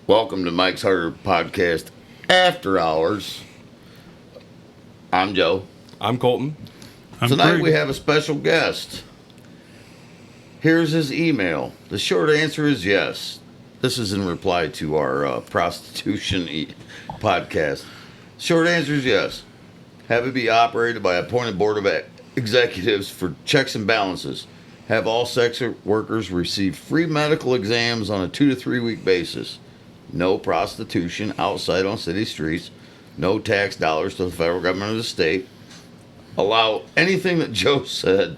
Welcome to Mike's Harder Podcast After Hours. I'm Joe. I'm Colton. Tonight Craig. we have a special guest. Here's his email. The short answer is yes. This is in reply to our prostitution podcast. Short answer is yes. Have it be operated by appointed board of executives for checks and balances. Have all sex workers receive free medical exams on a 2 to 3 week basis. No prostitution outside on city streets. No tax dollars to the federal government or the state. Allow anything that Joe said.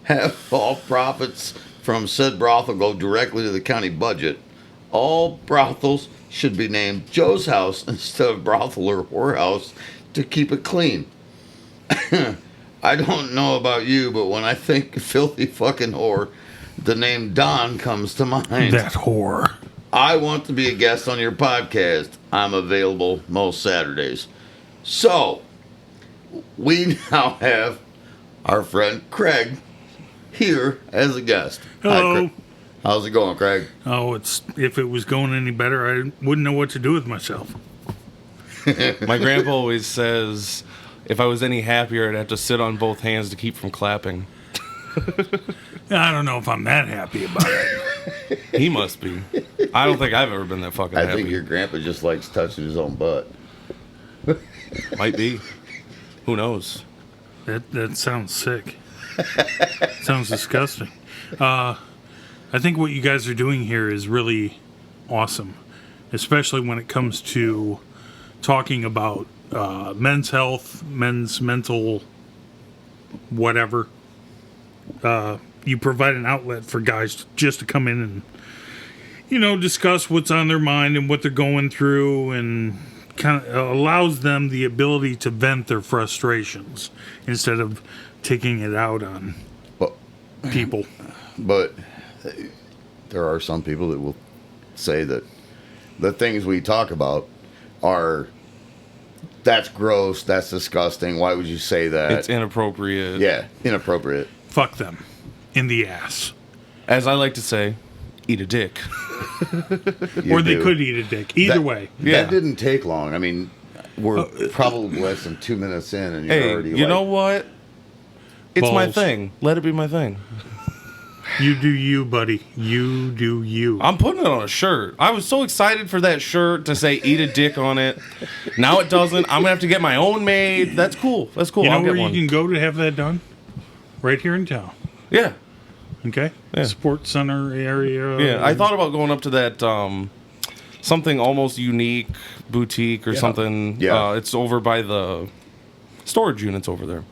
Have all profits from said brothel go directly to the county budget. All brothels should be named Joe's House instead of brothel or whorehouse to keep it clean. I don't know about you, but when I think filthy fucking whore, the name Don comes to mind. That whore. I want to be a guest on your podcast. I'm available most Saturdays. So, we now have our friend Craig here as a guest. Hi, Hello. Craig. How's it going, Craig? Oh, if it was going any better, I wouldn't know what to do with myself. My grandpa always says, if I was any happier, I'd have to sit on both hands to keep from clapping. I don't know if I'm that happy about it. He must be. I don't think I've ever been that fucking I happy. think your grandpa just likes touching his own butt. Might be. Who knows? That sounds sick. Sounds disgusting. I think what you guys are doing here is really awesome, especially when it comes to talking about men's health, men's mental whatever. You provide an outlet for guys just to come in and, discuss what's on their mind and what they're going through, and kind of allows them the ability to vent their frustrations instead of taking it out on Well, people. but there are some people that will say that the things we talk about are, that's gross, that's disgusting, why would you say that? It's inappropriate. Yeah, inappropriate. Fuck them. In the ass. As I like to say, eat a dick. You Or they do. could eat a dick. Either That- way. Yeah. That didn't take long. I mean, we're probably less than 2 minutes in, and you're Hey, already you know what? It's my Balls. thing. Let it be my thing. You do you, buddy. You do you. I'm putting it on a shirt. I was so excited for that shirt to say eat a dick on it. Now it doesn't. I'm going to have to get my own made. That's cool. That's cool. You know I'll where get you one. can go to have that done? Right here in town. Yeah. Okay? Yeah. Sports center area. Yeah, I thought about going up to that something almost unique boutique or something. Yeah. It's over by the storage units over there.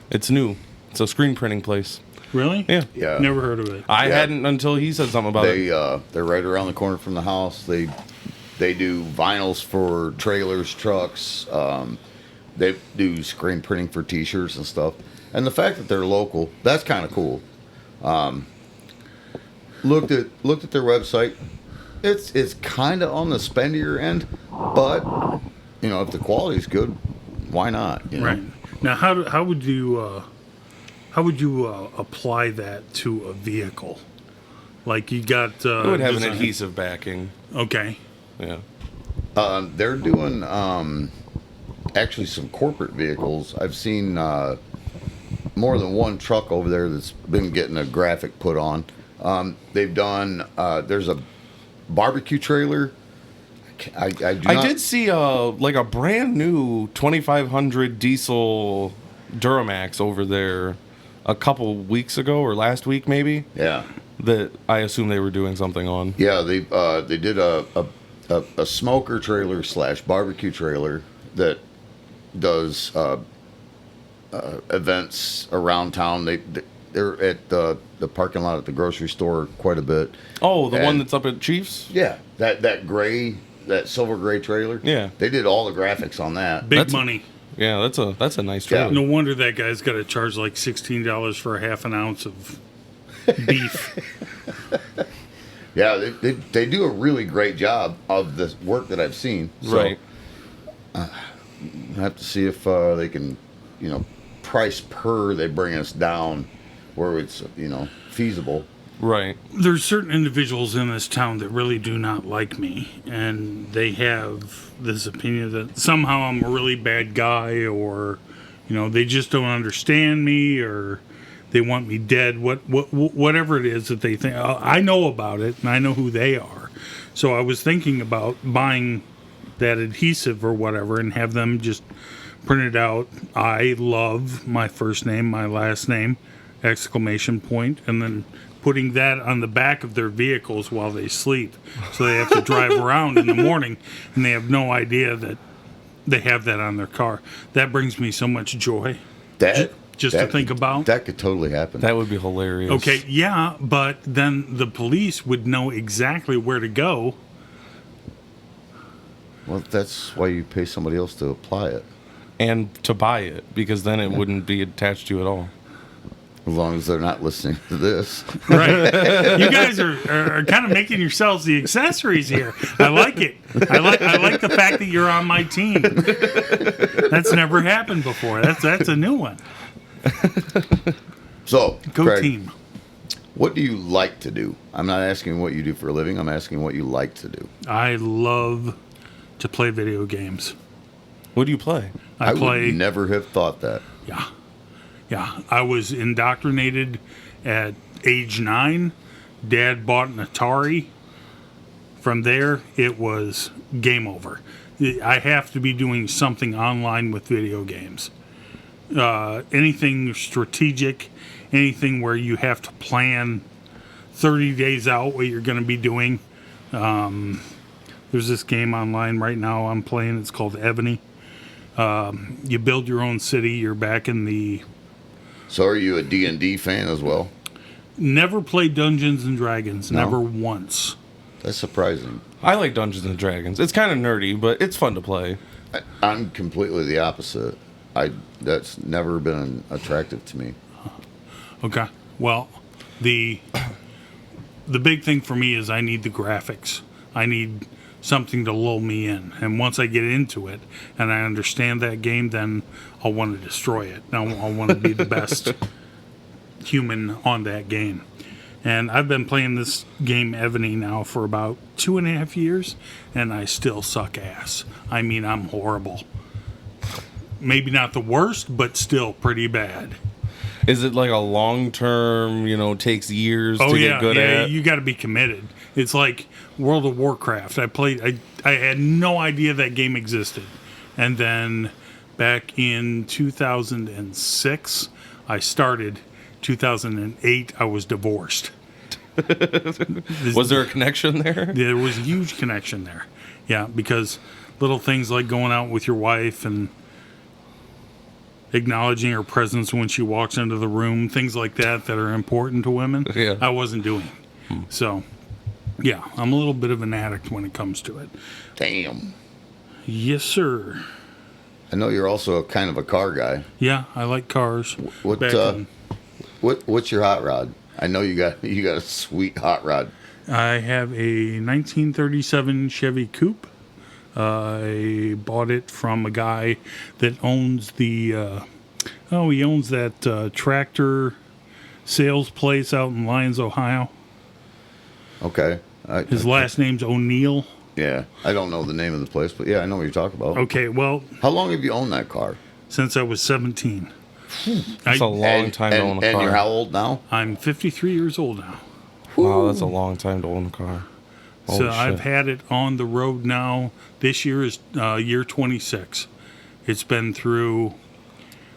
It's new. It's a screen printing place. Really? Yeah. Yeah. Never heard of it. I Yeah. hadn't until he said something about it. They're right around the corner from the house. They do vinyls for trailers, trucks. They do screen printing for T-shirts and stuff. And the fact that they're local, that's kind of cool. Looked at their website. It's kind of on the spendier end, but if the quality's good, why not? You know? Right. Now, how would you apply that to a vehicle? Like you got... It would have an design- adhesive backing. Okay. Yeah. They're doing actually some corporate vehicles. I've seen more than one truck over there that's been getting a graphic put on. They've done. There's a barbecue trailer. I did see like a brand new 2500 diesel Duramax over there a couple weeks ago or last week maybe. Yeah. That I assume they were doing something on. Yeah. They did a smoker trailer / barbecue trailer that does events around town. They're at the parking lot at the grocery store quite a bit. Oh, the one And- that's up at Chiefs? Yeah, that silver gray trailer. Yeah. They did all the graphics on that. Big That's- money. Yeah, that's a nice Yeah. trailer. No wonder that guy's got to charge like $16 for a half an ounce of beef. Yeah, they do a really great job of the work that I've seen. So Right. I have to see if they can, price per they bring us down where it's, feasible. Right. there's certain individuals in this town that really do not like me, and they have this opinion that somehow I'm a really bad guy, or they just don't understand me, or they want me dead. Whatever it is that they think, I know about it, and I know who they are. So I was thinking about buying that adhesive or whatever, and have them just print it out. I love my first name, my last name, ! And then putting that on the back of their vehicles while they sleep. So they have to drive around in the morning and they have no idea that they have that on their car. That brings me so much joy. Just to think about. That could totally happen. That would be hilarious. Okay, yeah, but then the police would know exactly where to go. Well, that's why you pay somebody else to apply it. And to buy it, because then it wouldn't be attached to you at all. As long as they're not listening to this. Right. You guys are kind of making yourselves the accessories here. I like it. I like the fact that you're on my team. That's never happened before. That's a new one. So, Go Craig, team. what do you like to do? I'm not asking what you do for a living. I'm asking what you like to do. I love to play video games. What do you play? I play. would never have thought that. Yeah. I was indoctrinated at age 9. Dad bought an Atari. From there, it was game over. I have to be doing something online with video games. Anything strategic, anything where you have to plan 30 days out what you're going to be doing. There's this game online right now I'm playing. It's called Ebony. You build your own city. You're back in the... So are you a D&D fan as well? Never played Dungeons and Dragons. No? Never once. That's surprising. I like Dungeons and Dragons. It's kind of nerdy, but it's fun to play. I'm completely the opposite. That's never been attractive to me. Okay. Well, the big thing for me is I need the graphics. I need something to lull me in. And once I get into it and I understand that game, then I'll want to destroy it. I'll want to be the best human on that game. And I've been playing this game Ebony now for about 2.5 years, and I still suck ass. I mean, I'm horrible. Maybe not the worst, but still pretty bad. Is it like a long term, takes years to get good at? You got to be committed. It's like World of Warcraft. I had no idea that game existed. And then back in 2006, I started. 2008, I was divorced. Was there a connection there? There was a huge connection there. Yeah, because little things like going out with your wife and acknowledging her presence when she walks into the room, things like that are important to women, Yeah. I wasn't doing. So, yeah, I'm a little bit of an addict when it comes to it. Damn. Yes, sir. I know you're also a kind of a car guy. Yeah, I like cars. What's your hot rod? I know you got a sweet hot rod. I have a 1937 Chevy Coupe. I bought it from a guy that owns he owns that tractor sales place out in Lyons, Ohio. Okay. His last name's O'Neill. Yeah. I don't know the name of the place, but yeah, I know what you're talking about. Okay, well, How long have you owned that car? since I was 17. That's a long time to own a car. And you're how old now? I'm 53 years old now. Wow, that's a long time to own a car. So Holy I've shit. had it on the road now. This year is year 26. It's been through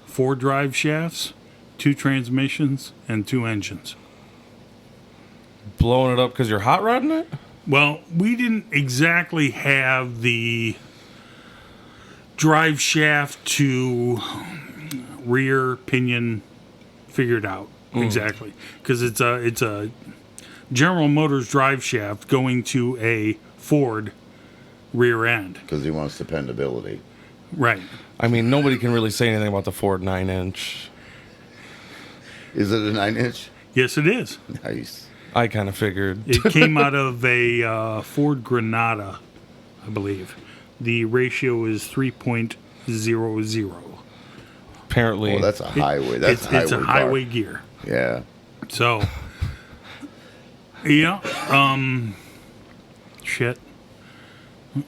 4 drive shafts, 2 transmissions, and 2 engines. Blowing it up because you're hot rodding it? Well, we didn't exactly have the drive shaft to rear pinion figured out exactly, because it's a General Motors drive shaft going to a Ford rear end. Because he wants dependability. Right. I mean, nobody can really say anything about the Ford 9-inch. Is it a 9-inch? Yes, it is. Nice. I kind of figured. It came out of a Ford Granada, I believe. The ratio is 3.00. Apparently. Well, that's a highway. That's it's a car. highway gear. Yeah. So Yeah. Shit.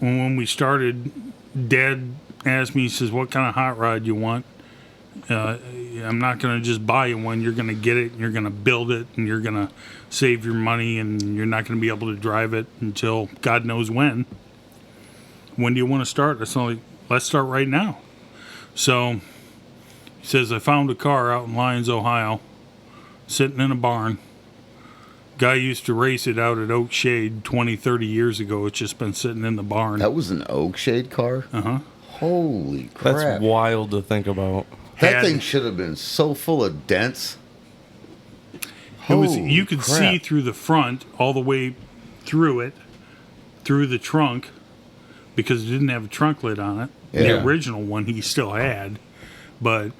When we started, Dad asked me, he says, what kind of hot rod you want? I'm not going to just buy you one. You're going to get it, and you're going to build it, and you're going to save your money, and you're not going to be able to drive it until God knows when. When do you want to start? I said, like, let's start right now. So he says, I found a car out in Lyons, Ohio, sitting in a barn. Guy used to race it out at Oak Shade 20, 30 years ago. It's just been sitting in the barn. That was an Oak Shade car? Uh-huh. Holy crap. That's wild to think about. That thing should have been so full of dents. You could crap. see through the front all the way through it, through the trunk, because it didn't have a trunk lid on it. Yeah. The original one he still had, but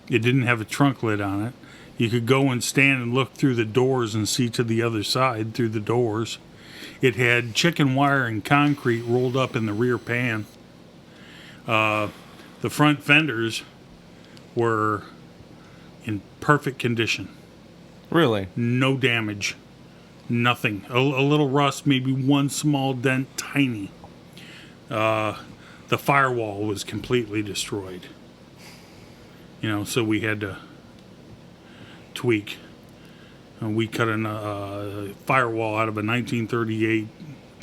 it didn't have a trunk lid on it. You could go and stand and look through the doors and see to the other side through the doors. It had chicken wire and concrete rolled up in the rear pan. The front fenders were in perfect condition. Really? No damage. Nothing. A little rust, maybe one small dent, tiny. The firewall was completely destroyed. So we had to tweak. We cut a firewall out of a 1938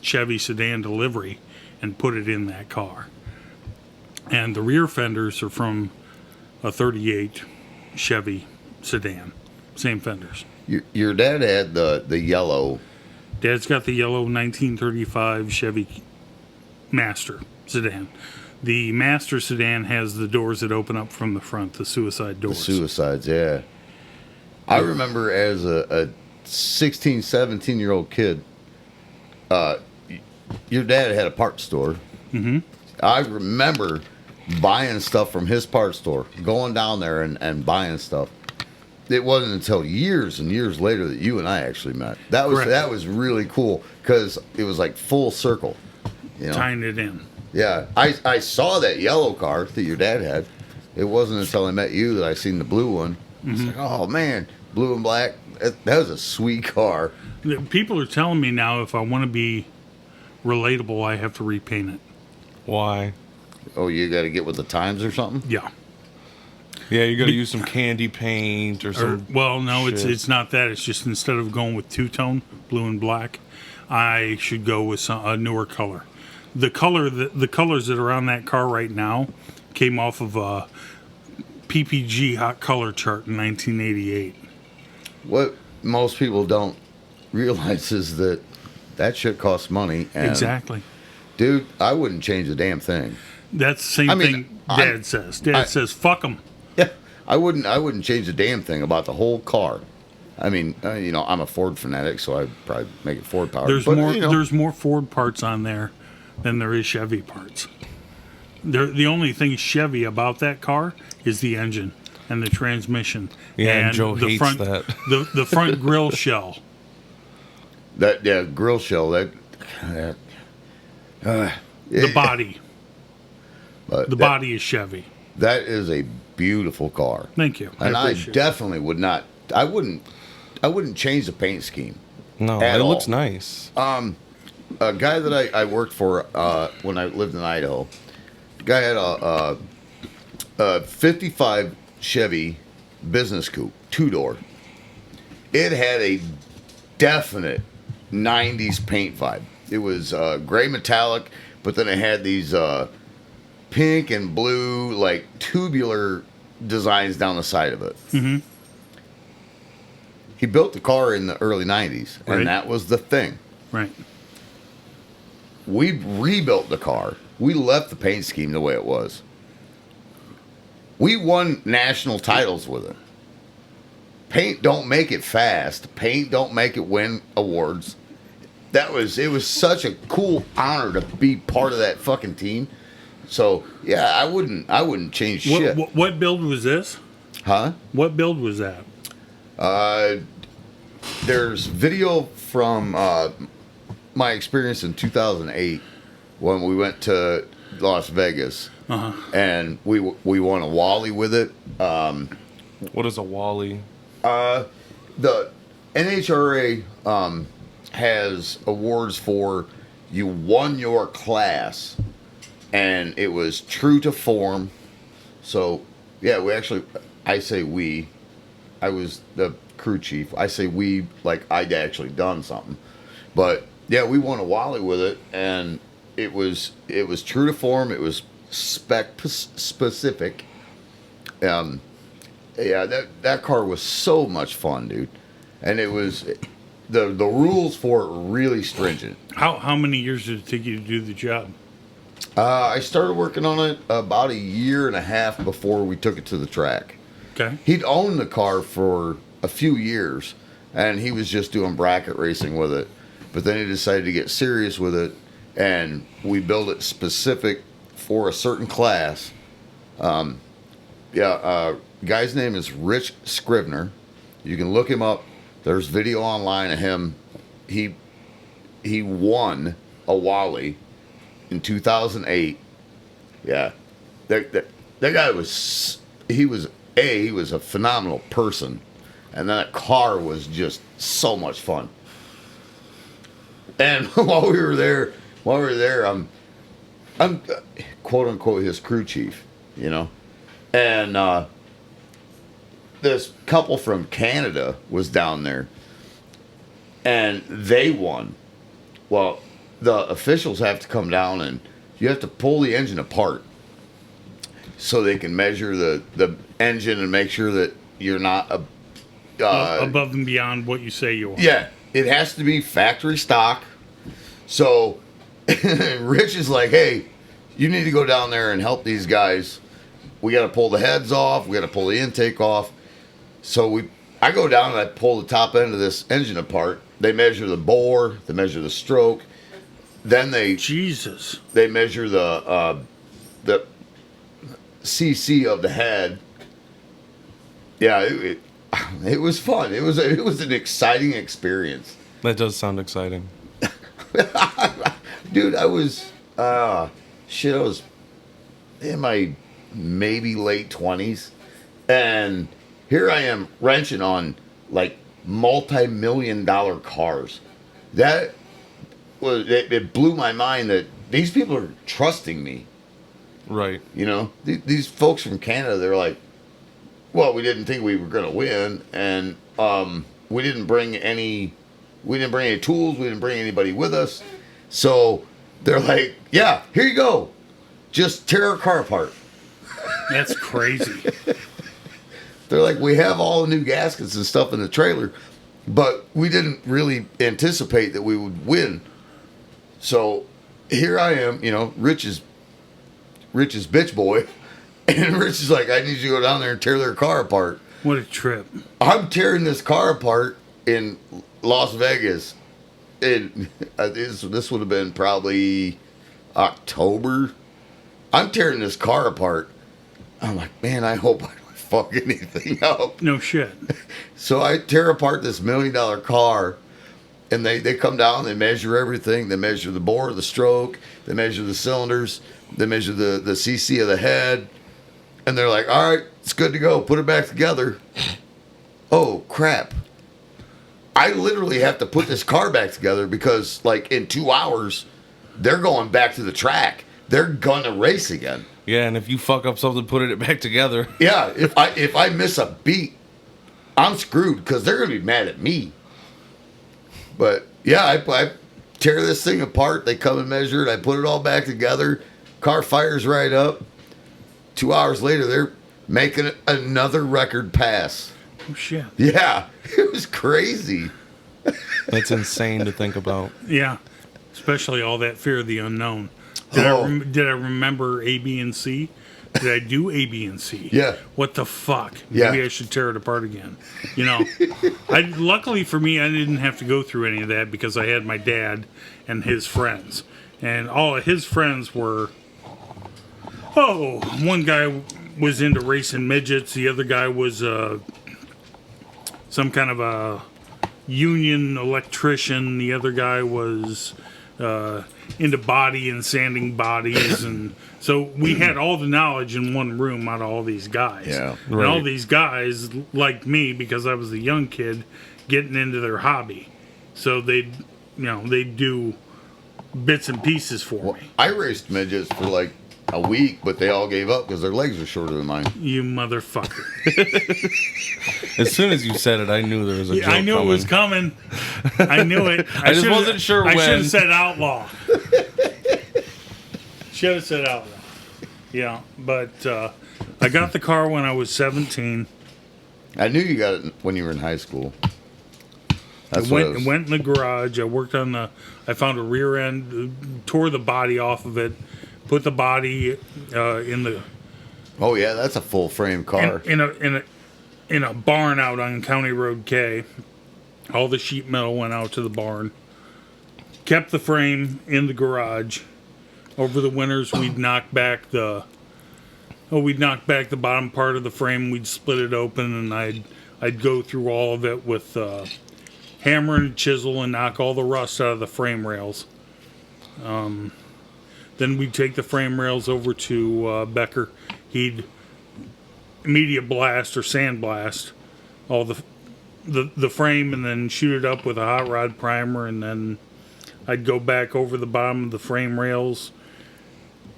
Chevy sedan delivery and put it in that car. And the rear fenders are from a 38 Chevy sedan. Same fenders. Your dad had the yellow. Dad's got the yellow 1935 Chevy Master sedan. The Master sedan has the doors that open up from the front, the suicide doors. The suicides, yeah. I remember as a 16, 17-year-old kid, your dad had a parts store. Mm-hmm. I remember buying stuff from his parts store, going down there and buying stuff. It wasn't until years and years later that you and I actually met. Correct. That was really cool because it was like full circle. Tying it in. Yeah, I saw that yellow car that your dad had. It wasn't until I met you that I seen the blue one. It's like, oh man, blue and black. That was a sweet car. People are telling me now if I want to be relatable, I have to repaint it. Why? Oh, you got to get with the times or something? Yeah. Yeah, you got to use some candy paint or some. No, it's not that. It's just instead of going with two-tone, blue and black, I should go with a newer color. The colors that are on that car right now came off of a PPG hot color chart in 1988. What most people don't realize is that shit costs money. And, Exactly. Dude, I wouldn't change a damn thing. That's the same thing Dad says. Dad says, fuck them. Yeah, I wouldn't change a damn thing about the whole car. I mean, I'm a Ford fanatic, so I'd probably make it Ford powered. There's more Ford parts on there than there is Chevy parts. The only thing Chevy about that car is the engine and the transmission. Yeah, and Joe the hates front, that. The front grill shell. Grill shell. The body. The body is Chevy. That is a beautiful car. Thank you. And I appreciate definitely would not. I wouldn't change the paint scheme. No, at it all. looks nice. A guy that I worked for when I lived in Idaho, the guy had a 55 Chevy business coupe, 2-door. It had a definite 90s paint vibe. It was gray metallic, but then it had these pink and blue, like tubular designs down the side of it. Mm-hmm. He built the car in the early 90s, Right. and that was the thing. Right. We rebuilt the car. We left the paint scheme the way it was. We won national titles with it. Paint don't make it fast. Paint don't make it win awards. It was such a cool honor to be part of that fucking team. So yeah, I wouldn't change shit. What build was this? Huh? What build was that? There's video from my experience in 2008 when we went to Las Vegas, and we won a Wally with it. What is a Wally? The NHRA has awards for you won your class, and it was true to form. So, yeah, I say we. I was the crew chief. I say we like I'd actually done something. But, yeah, we won a Wally with it, and it was true to form. It was specific. Yeah, that car was so much fun, dude. And it was the rules for it were really stringent. How many years did it take you to do the job? I started working on it about a year and a half before we took it to the track. Okay. He'd owned the car for a few years, and he was just doing bracket racing with it. But then he decided to get serious with it, and we built it specific for a certain class. Guy's name is Rich Scrivener. You can look him up. There's video online of him. He won a Wally in 2008. Yeah, that guy was he was a phenomenal person, and that car was just so much fun. And while we were there, I'm quote unquote his crew chief, you know, and this couple from Canada was down there, and they won. Well, the officials have to come down, and you have to pull the engine apart so they can measure the engine and make sure that you're not above and beyond what you say you are. Yeah, it has to be factory stock. So Rich is like, hey, you need to go down there and help these guys. We got to pull the heads off. We got to pull the intake off. So I go down and I pull the top end of this engine apart. They measure the bore. They measure the stroke. Then they measure the CC of the head. Yeah, it was fun. It was an exciting experience. That does sound exciting. Dude, I was in my maybe late 20s, and here I am wrenching on like multi-million-dollar cars. That was it blew my mind that these people are trusting me. Right. You know, these folks from Canada, they're like, well, we didn't think we were going to win, and we didn't bring any tools, we didn't bring anybody with us. So they're like, yeah, here you go. Just tear our car apart. That's crazy. They're like, we have all the new gaskets and stuff in the trailer, but we didn't really anticipate that we would win. So here I am, you know, Rich's bitch boy. And Rich is like, I need you to go down there and tear their car apart. What a trip. I'm tearing this car apart in Las Vegas. And this would have been probably October. I'm tearing this car apart. I'm like, man, I hope I don't fuck anything up. No shit. So I tear apart this $1 million car, and they come down, they measure everything. They measure the bore, the stroke, they measure the cylinders, they measure the CC of the head, and they're like, all right, it's good to go. Put it back together. Oh, crap. I literally have to put this car back together because, like, in 2 hours, they're going back to the track. They're gonna race again. Yeah, and if you fuck up something, putting it back together. Yeah, if I miss a beat, I'm screwed because they're gonna be mad at me. But yeah, I tear this thing apart. They come and measure it. I put it all back together. Car fires right up. 2 hours later, they're making another record pass. Oh shit. Yeah, it was crazy. That's insane to think about. Yeah, especially all that fear of the unknown. Did I remember A, B, and C? Did I do A, B, and C? Yeah. What the fuck? Yeah. Maybe I should tear it apart again. You know, luckily for me, I didn't have to go through any of that because I had my dad and his friends. And all of his friends were, one guy was into racing midgets. The other guy was some kind of a union electrician. The other guy was into body and sanding bodies, and so we had all the knowledge in one room out of all these guys. Yeah, and all these guys, like me, because I was a young kid, getting into their hobby. So they'd they do bits and pieces for Well, me. I raced midgets for like a week, but they all gave up because their legs are shorter than mine. You motherfucker. As soon as you said it, I knew there was a joke I knew coming. it was coming. I knew it. I just wasn't sure I when. should have said outlaw. Should have said outlaw. Yeah, but I got the car when I was 17. I knew you got it when you were in high school. That's It what went, I was, went in the garage. I worked on I found a rear end, tore the body off of it, put the body in the Oh yeah, that's a full frame car. in a barn out on County Road K. All the sheet metal went out to the barn. Kept the frame in the garage. Over the winters, we'd knock back the bottom part of the frame. We'd split it open, and I'd go through all of it with hammer and chisel and knock all the rust out of the frame rails. Then we'd take the frame rails over to Becker. He'd immediate blast or sandblast all the frame, and then shoot it up with a hot rod primer, and then I'd go back over the bottom of the frame rails,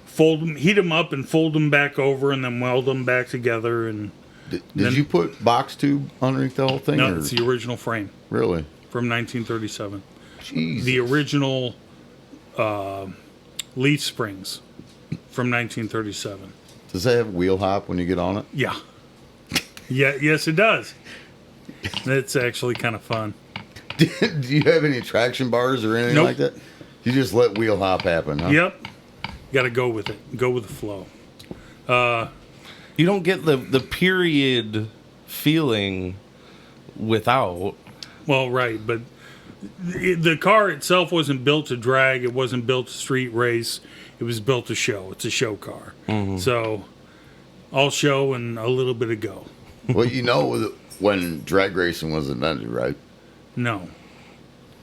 fold them, heat them up, and fold them back over, and then weld them back together. And Did you put box tube underneath the whole thing? no, or- it's the original frame Really? from 1937. Jeez. The original leaf springs from 1937. Does that have wheel hop when you get on it? Yeah. Yeah. Yes, it does. It's actually kind of fun. Do you have any traction bars or anything Nope. like that? You just let wheel hop happen, huh? Yep. Got to go with it. Go with the flow. You don't get the period feeling without. Well, right, but the car itself wasn't built to drag. It wasn't built to street race. It was built to show. It's a show car. So, all show and a little bit of go. Well, you know when drag racing was invented, right? No.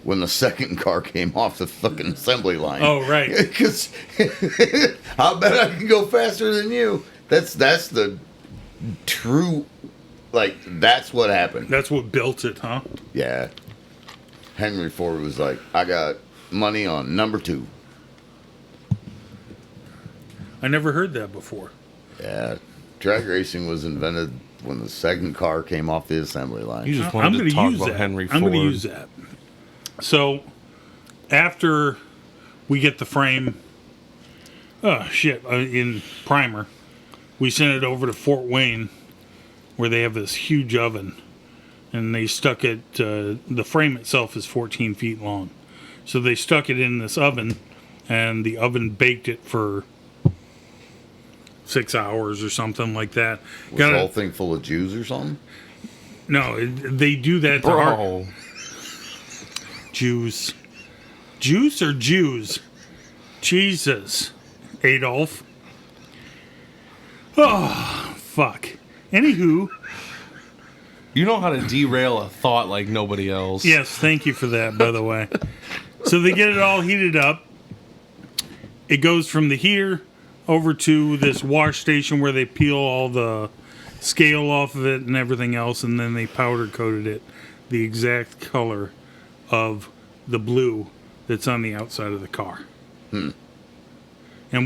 When the second car came off the fucking assembly line. Oh, right. Because I bet I can go faster than you. That's the true, like, that's what happened. That's what built it, huh? Yeah. Henry Ford was like, I got money on number 2. I never heard that before. Yeah. Drag racing was invented when the second car came off the assembly line. You just I'm wanted going to to talk use about that. Henry I'm Ford. going to use that. So, after we get the frame, in primer, we sent it over to Fort Wayne, where they have this huge oven, and they stuck it. The frame itself is 14 feet long, so they stuck it in this oven, and the oven baked it for 6 hours or something like that. Was the whole thing full of Jews or something? No, they do that to our Bro. Jews. Juice or Jews? Jesus. Adolf. Oh, fuck. Anywho, You know how to derail a thought like nobody else. yes, thank you for that, by the way. So they get it all heated up. It goes from the heater over to this wash station where they peel all the scale off of it and everything else, and then they powder coated it the exact color of the blue that's on the outside of the car. And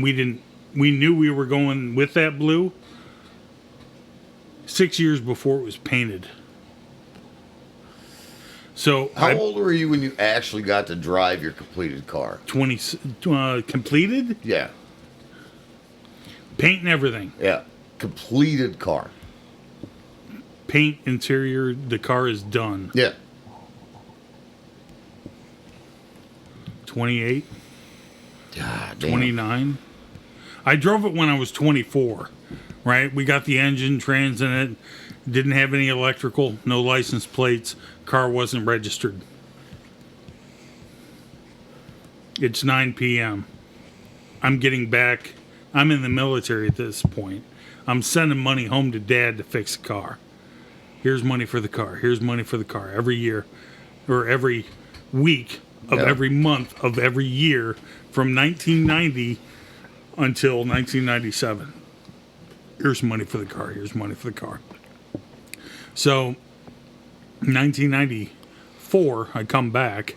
we knew we were going with that blue 6 years before it was painted. So How old were you when you actually got to drive your completed car? 20 completed, Yeah. paint and everything. Yeah. Completed car. Paint, interior, the car is done. Yeah. 28, God damn. 29. I drove it when I was 24, right? We got the engine, trans in it, didn't have any electrical, no license plates, car wasn't registered. It's 9 p.m. I'm getting back. I'm in the military at this point. I'm sending money home to Dad to fix the car. Here's money for the car. Here's money for the car. Every year, or every week of Yeah. every month of every year from 1990 until 1997. Here's money for the car. Here's money for the car. So, 1994, I come back.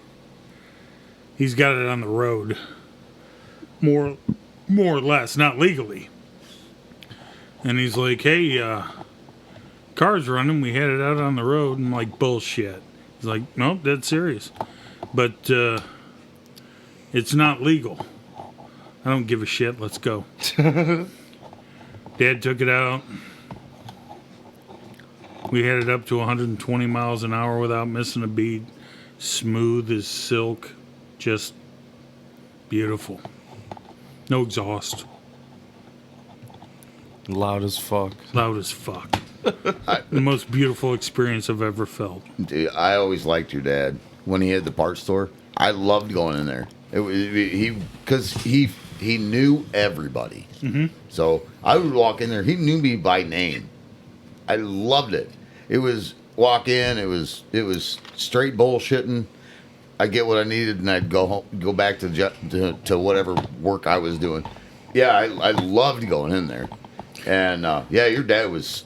he's got it on the road, more or less, not legally. And he's like, "Hey, car's running. We had it out on the road." And I'm like, "Bullshit." He's like, "Nope, dead serious, but it's not legal." I don't give a shit. Let's go. Dad took it out. We had it up to 120 miles an hour without missing a beat. Smooth as silk. Just beautiful. No exhaust. Loud as fuck. Loud as fuck. The most beautiful experience I've ever felt. Dude, I always liked your dad when he had the parts store. I loved going in there. Because he knew everybody. Mm-hmm. So I would walk in there. He knew me by name. I loved it. It was walk in. It was straight bullshitting. I get what I needed, and I'd go home, go back to whatever work I was doing. Yeah, I loved going in there. And yeah, your dad was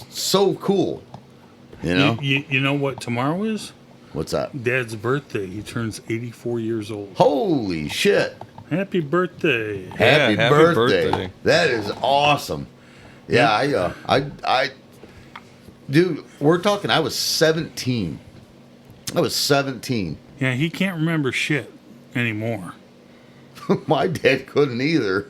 so cool. You know. You know what tomorrow is? What's that? Dad's birthday. He turns 84 years old. Holy shit! Happy birthday! Happy birthday! That is awesome. Yeah, I dude, we're talking. I was 17. Yeah, he can't remember shit anymore. My dad couldn't either.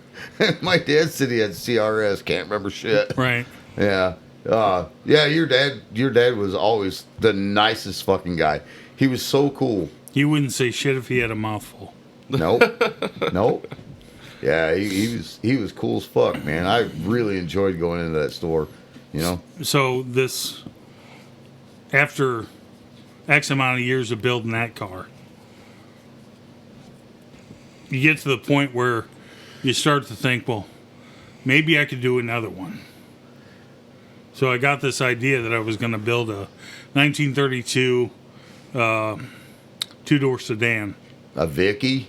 My dad said he had CRS. Can't remember shit. Right. Yeah. Yeah. Your dad was always the nicest fucking guy. He was so cool. He wouldn't say shit if he had a mouthful. Nope. Yeah, he was cool as fuck, man. I really enjoyed going into that store. You know. So this, after X amount of years of building that car, you get to the point where you start to think, well, maybe I could do another one. So I got this idea that I was going to build a 1932 two-door sedan. A Vicky?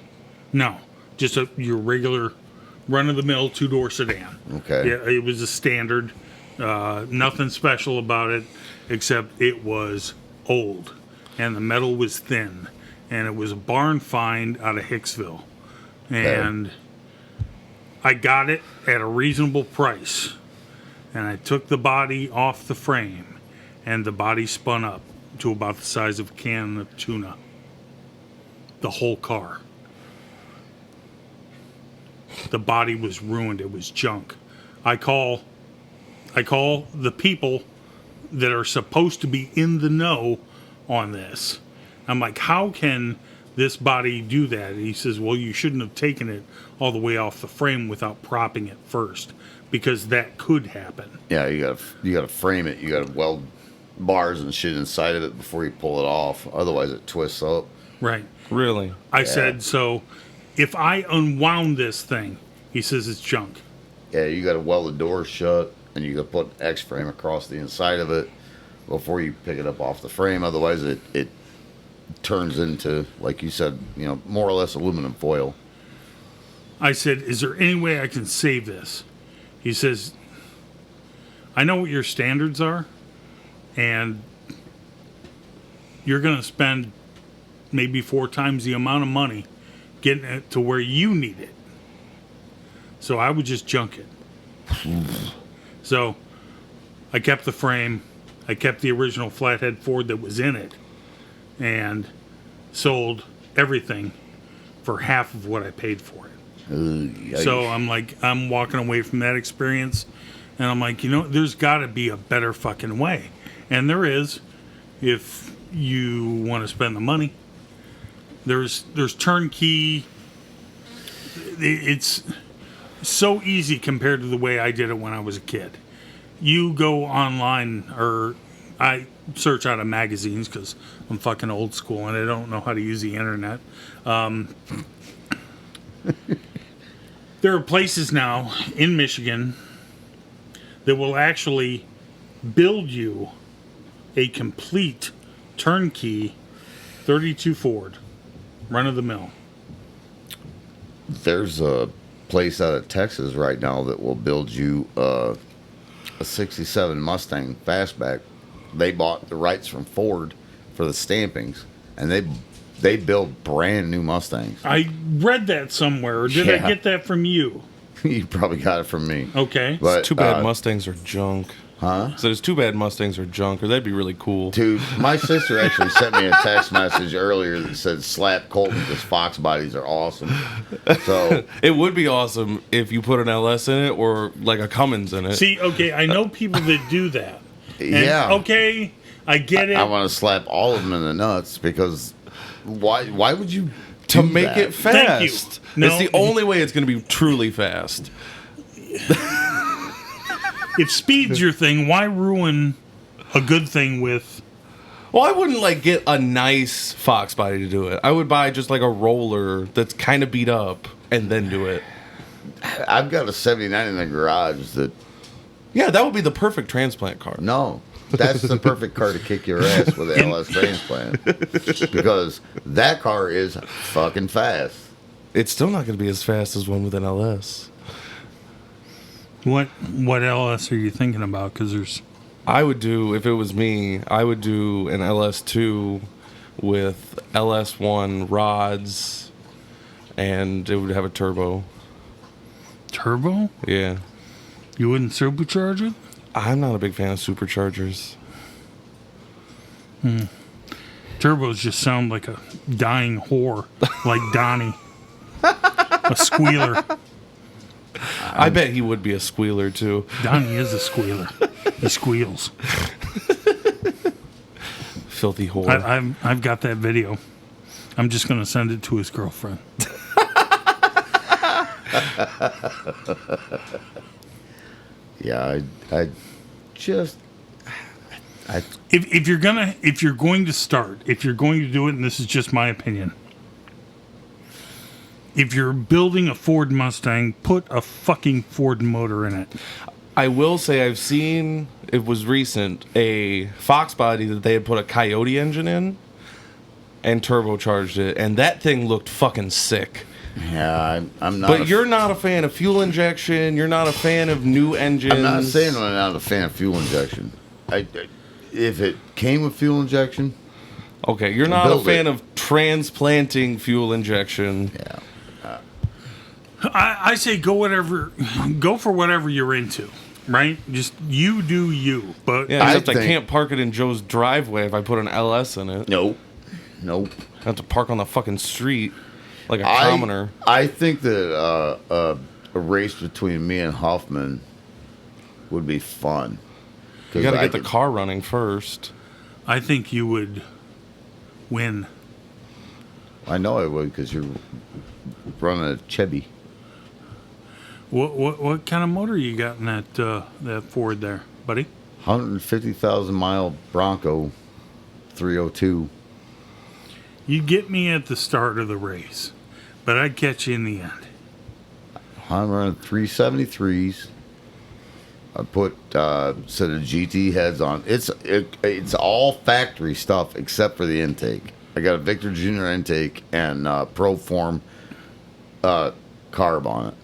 No, just your regular run-of-the-mill two-door sedan. Okay. Yeah, it was a standard. Nothing special about it, except it was old, and the metal was thin, and it was a barn find out of Hicksville. And I got it at a reasonable price. And I took the body off the frame, and the body spun up to about the size of a can of tuna. The whole car. The body was ruined. It was junk. I call the people that are supposed to be in the know on this. I'm like, how can this body do that? And he says, well, you shouldn't have taken it all the way off the frame without propping it first, because that could happen. Yeah, you gotta frame it. You gotta weld bars and shit inside of it before you pull it off. Otherwise, it twists up. Right. Really? I said, so if I unwound this thing, he says it's junk. Yeah, you gotta weld the door shut, and you gotta put an X-frame across the inside of it before you pick it up off the frame. Otherwise, it turns into, like you said, more or less aluminum foil. I said, is there any way I can save this? He says, I know what your standards are, and you're going to spend maybe 4 times the amount of money getting it to where you need it. So I would just junk it. So I kept the frame. I kept the original flathead Ford that was in it, and sold everything for half of what I paid for it. So I'm like, I'm walking away from that experience, and I'm like, there's got to be a better fucking way. And there is, if you want to spend the money. There's turnkey. It's so easy compared to the way I did it when I was a kid. You go online, or I search out of magazines because I'm fucking old school and I don't know how to use the internet. There are places now in Michigan that will actually build you a complete turnkey 32 Ford, run of the mill. There's a place out of Texas right now that will build you a 67 Mustang fastback. They bought the rights from Ford for the stampings, and they build brand new Mustangs. I read that somewhere. Or did I Yeah. get that from you? You probably got it from me. Okay. But Too bad Mustangs are junk. Huh? So it's too bad Mustangs are junk, or that'd be really cool. Dude, my sister actually sent me a text message earlier that said, slap Colton because Fox bodies are awesome. So, It would be awesome if you put an LS in it or like a Cummins in it. See, okay, I know people that do that. And, yeah. Okay, I get it. I want to slap all of them in the nuts because why would you to do make that? it fast. Thank you. No. It's the only way it's going to be truly fast. If speed's your thing, why ruin a good thing with... Well, I wouldn't like get a nice Fox body to do it. I would buy just like a roller that's kind of beat up and then do it. I've got a 79 in the garage that, Yeah, that would be the perfect transplant car. no, that's the perfect car to kick your ass with an LS transplant. Because that car is fucking fast. It's still not going to be as fast as one with an LS. What LS are you thinking about? Because there's... I would do, if it was me, I would do an LS2 with LS1 rods, and it would have a turbo. Turbo? Yeah. You wouldn't supercharge it? I'm not a big fan of superchargers. Turbos just sound like a dying whore, like Donnie. A squealer. I bet he would be a squealer, too. Donnie is a squealer. He squeals. Filthy whore. I've got that video. I'm just going to send it to his girlfriend. Yeah, I just, If you're going to start, if you're going to do it, and this is just my opinion, if you're building a Ford Mustang, put a fucking Ford motor in it. I will say I've seen, it was recent, a Fox body that they had put a Coyote engine in and turbocharged it, and that thing looked fucking sick. yeah, I'm not. But you're not a fan of fuel injection. You're not a fan of new engines. I'm not saying I'm not a fan of fuel injection. If it came with fuel injection, Okay, you're not a Build fan it. of transplanting fuel injection. yeah. I say go for whatever you're into, right? Just you do you. But Yeah, except I think- can't park it in Joe's driveway if I put an LS in it. Nope. I have to park on the fucking street like a commoner. I think that a race between me and Hoffman would be fun. You got to get the car running first. I think you would win. I know I would because you're running a Chevy. What kind of motor you got in that Ford there, buddy? 150,000 mile Bronco 302. You get me at the start of the race, but I'd catch you in the end. I'm running 373s. I put set of GT heads on. It's all factory stuff except for the intake. I got a Victor Jr. intake and Proform carb on it.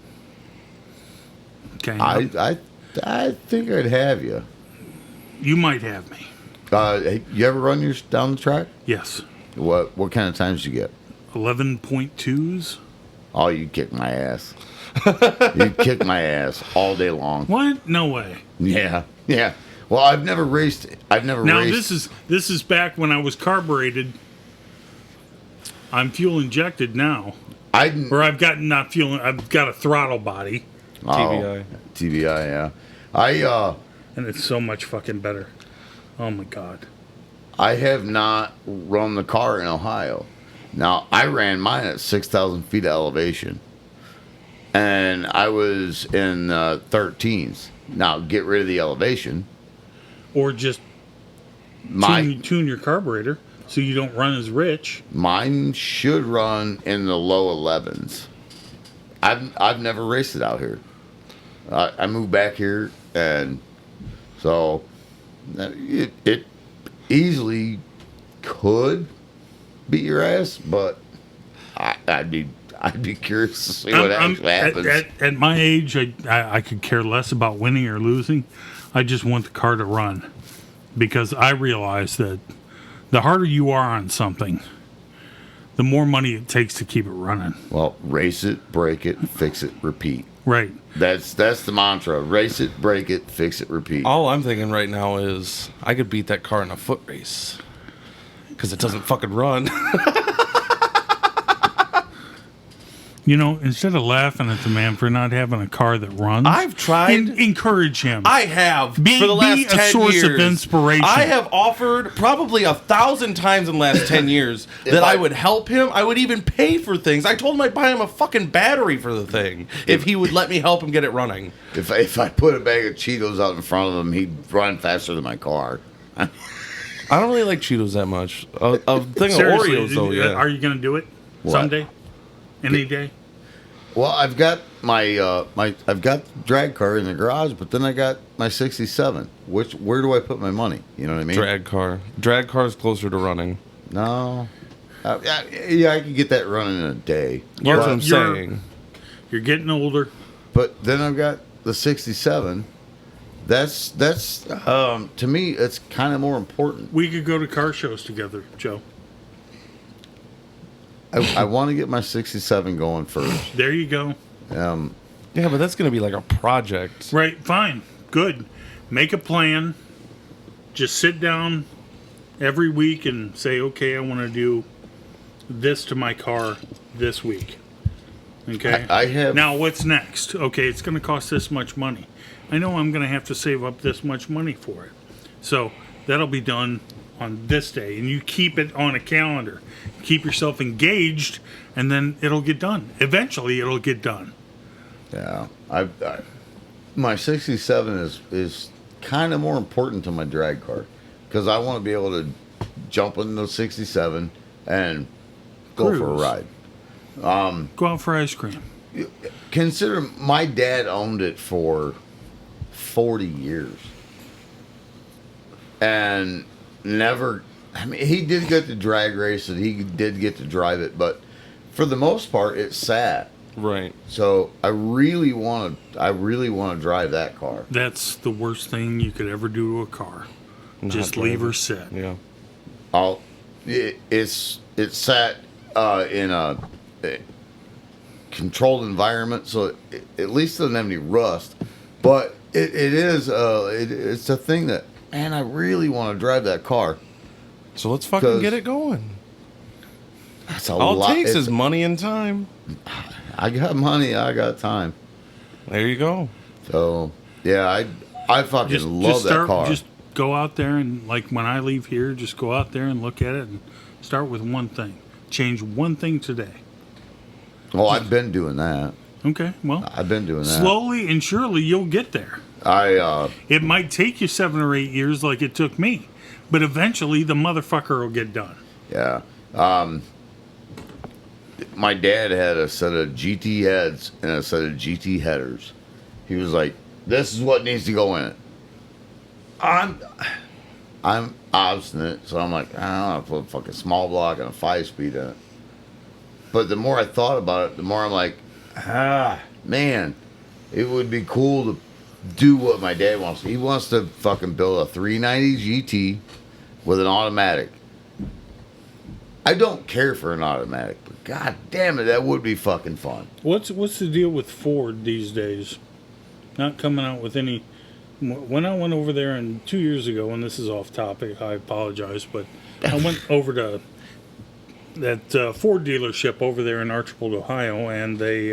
Okay, I think I'd have you. you might have me. Hey, you ever run yours down the track? Yes, What kind of times you get? 11.2s. Oh, you kick my ass. You kick my ass all day long. What? No way. Yeah. Well, I've never raced. Now this is back when I was carbureted. I'm fuel injected now, or I've got not fuel. I've got a throttle body, TBI. TBI. Yeah. and it's so much fucking better. Oh my god. I have not run the car in Ohio. Now, I ran mine at 6,000 feet of elevation. And I was in 13s. Now, get rid of the elevation. Or just tune your carburetor so you don't run as rich. Mine should run in the low 11s. I've never raced it out here. I moved back here, and so it easily could beat your ass, but I'd be curious to see what actually happens. At my age, I could care less about winning or losing. I just want the car to run, because I realize that the harder you are on something, the more money it takes to keep it running. Well, race it, break it, fix it, repeat. Right. That's the mantra. Race it, break it, fix it, repeat. All I'm thinking right now is I could beat that car in a foot race because it doesn't fucking run. You know, instead of laughing at the man for not having a car that runs, I've tried. Encourage him. I have for the Be last 10 a source years. of inspiration. I have offered probably 1,000 times in the last 10 years that I would help him. I would even pay for things. I told him I'd buy him a fucking battery for the thing if he would let me help him get it running. If I put a bag of Cheetos out in front of him, he'd run faster than my car. I don't really like Cheetos that much. A thing Seriously, of Oreos, though, yeah. Are you going to do it someday? Any day? Well, I've got I've got the drag car in the garage, but then I got my '67. Where do I put my money? You know what I mean? Drag car. Drag car is closer to running. No. Yeah, I could get that running in a day. That's what I'm saying. You're getting older. But then I've got the '67. That's to me, it's kind of more important. We could go to car shows together, Joe. I want to get my '67 going first. There you go. Yeah, but that's going to be like a project. Right, fine. Good. Make a plan. Just sit down every week and say, okay, I want to do this to my car this week. Okay? I have... Now, what's next? Okay, it's going to cost this much money. I know I'm going to have to save up this much money for it. So that'll be done on this day. And you keep it on a calendar. Keep yourself engaged, and then it'll get done. Eventually, it'll get done. Yeah, my '67 is kind of more important to my drag car because I want to be able to jump in the '67 and go for a ride. Go out for ice cream. Consider my dad owned it for 40 years and never. I mean, he did get to drag race it. He did get to drive it, but for the most part, it sat. Right. So I really want to drive that car. That's the worst thing you could ever do to a car. Just leave her sit. Yeah. It's sat in a controlled environment, so it at least doesn't have any rust. But it's a thing that, man, I really want to drive that car. So let's fucking get it going. That's a All lot. it takes is money and time. I got money. I got time. There you go. So yeah, I fucking love that car. Just go out there and, like, when I leave here, just go out there and look at it and start with one thing. Change one thing today. Oh, I've been doing that. Okay, well, I've been doing that. Slowly and surely you'll get there. It might take you 7 or 8 years like it took me, but eventually the motherfucker will get done. Yeah. My dad had a set of GT heads and a set of GT headers. He was like, "This is what needs to go in it." I'm obstinate, so I'm like, I don't know, put a fucking small block and a 5-speed in it. But the more I thought about it, the more I'm like, man, it would be cool to do what my dad wants. He wants to fucking build a 390 GT with an automatic. I don't care for an automatic, but god damn it, that would be fucking fun. What's the deal with Ford these days? Not coming out with any. When I went over there, and 2 years ago, and this is off topic, I apologize, but I went over to that Ford dealership over there in Archibald, Ohio, and they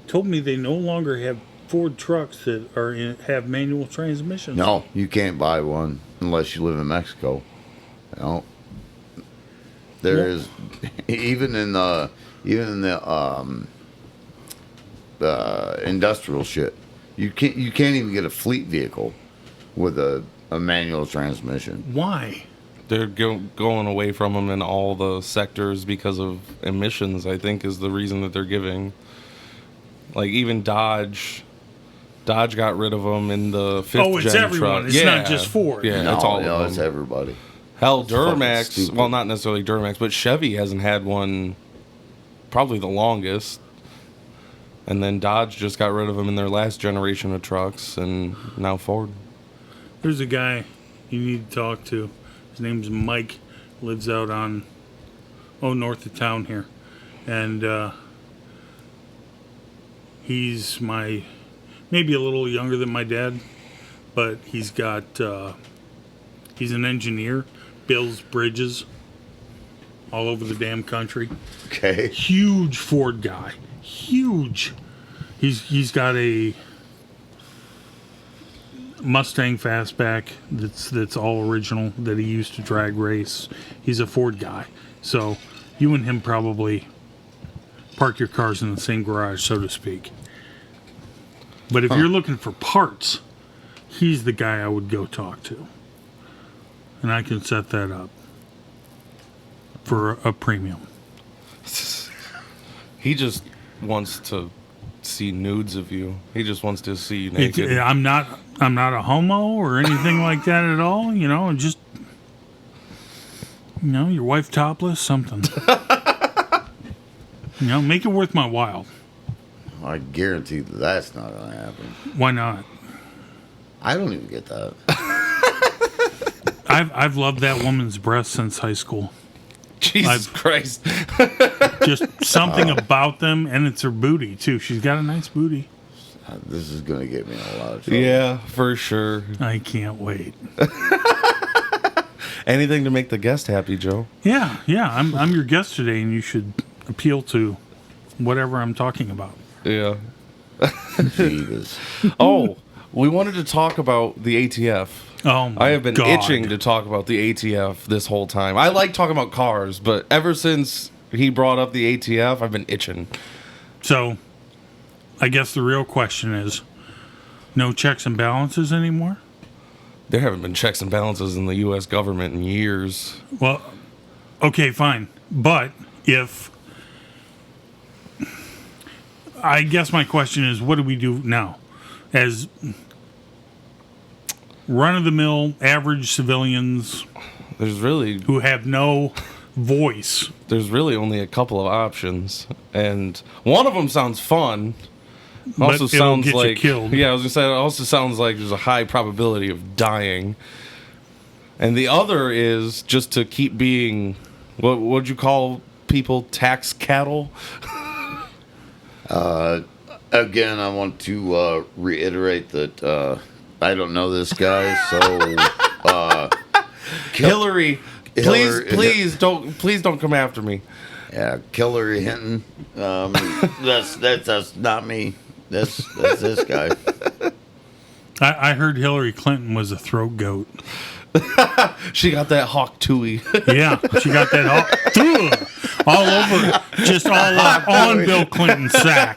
told me they no longer have Ford trucks that have manual transmissions. No, you can't buy one unless you live in Mexico. No. There is even in the industrial shit. You can't even get a fleet vehicle with a manual transmission. Why? They're going away from them in all the sectors because of emissions, I think, is the reason that they're giving. Like, even Dodge got rid of them in the 5th gen Oh, it's everyone. truck. It's not just Ford. Yeah, No, it's all of them. it's everybody. Hell, fucking Duramax, stupid. well, not necessarily Duramax, but Chevy hasn't had one probably the longest. And then Dodge just got rid of them in their last generation of trucks, and now Ford. There's a guy you need to talk to. His name's Mike. Lives out on north of town here, and he's maybe a little younger than my dad, but he's an engineer, builds bridges all over the damn country. Okay. Huge Ford guy, huge. He's got a Mustang Fastback that's all original that he used to drag race. He's a Ford guy, so you and him probably park your cars in the same garage, so to speak. But if you're looking for parts, he's the guy I would go talk to, and I can set that up for a premium. He just wants to see nudes of you. He just wants to see you naked. I'm not a homo or anything like that at all. Just your wife topless, something. Make it worth my while. I guarantee that's not going to happen. Why not? I don't even get that. I've loved that woman's breasts since high school. Jesus Christ. Just something about them, and it's her booty, too. She's got a nice booty. This is going to get me in a lot of trouble. Yeah, for sure. I can't wait. Anything to make the guest happy, Joe. Yeah. I'm your guest today, and you should appeal to whatever I'm talking about. Yeah. Jesus. Oh, we wanted to talk about the ATF. Oh, my I have been God. itching to talk about the ATF this whole time. I like talking about cars, but ever since he brought up the ATF, I've been itching. So, I guess the real question is, no checks and balances anymore? There haven't been checks and balances in the U.S. government in years. Well, okay, fine. But if... I guess my question is, what do we do now? As run-of-the-mill, average civilians There's really who have no voice. there's really only a couple of options, and one of them sounds fun. But Also it'll sounds get you like killed. Yeah, I was gonna say it also sounds like there's a high probability of dying. And the other is just to keep being what would you call people, tax cattle? Again, I want to reiterate that I don't know this guy, so Hillary, please don't come after me. yeah, Hillary Hinton. That's not me. That's this guy. I heard Hillary Clinton was a throat goat. She got that hawk tooey. Yeah, she got that all over, just all up on Bill Clinton's sack.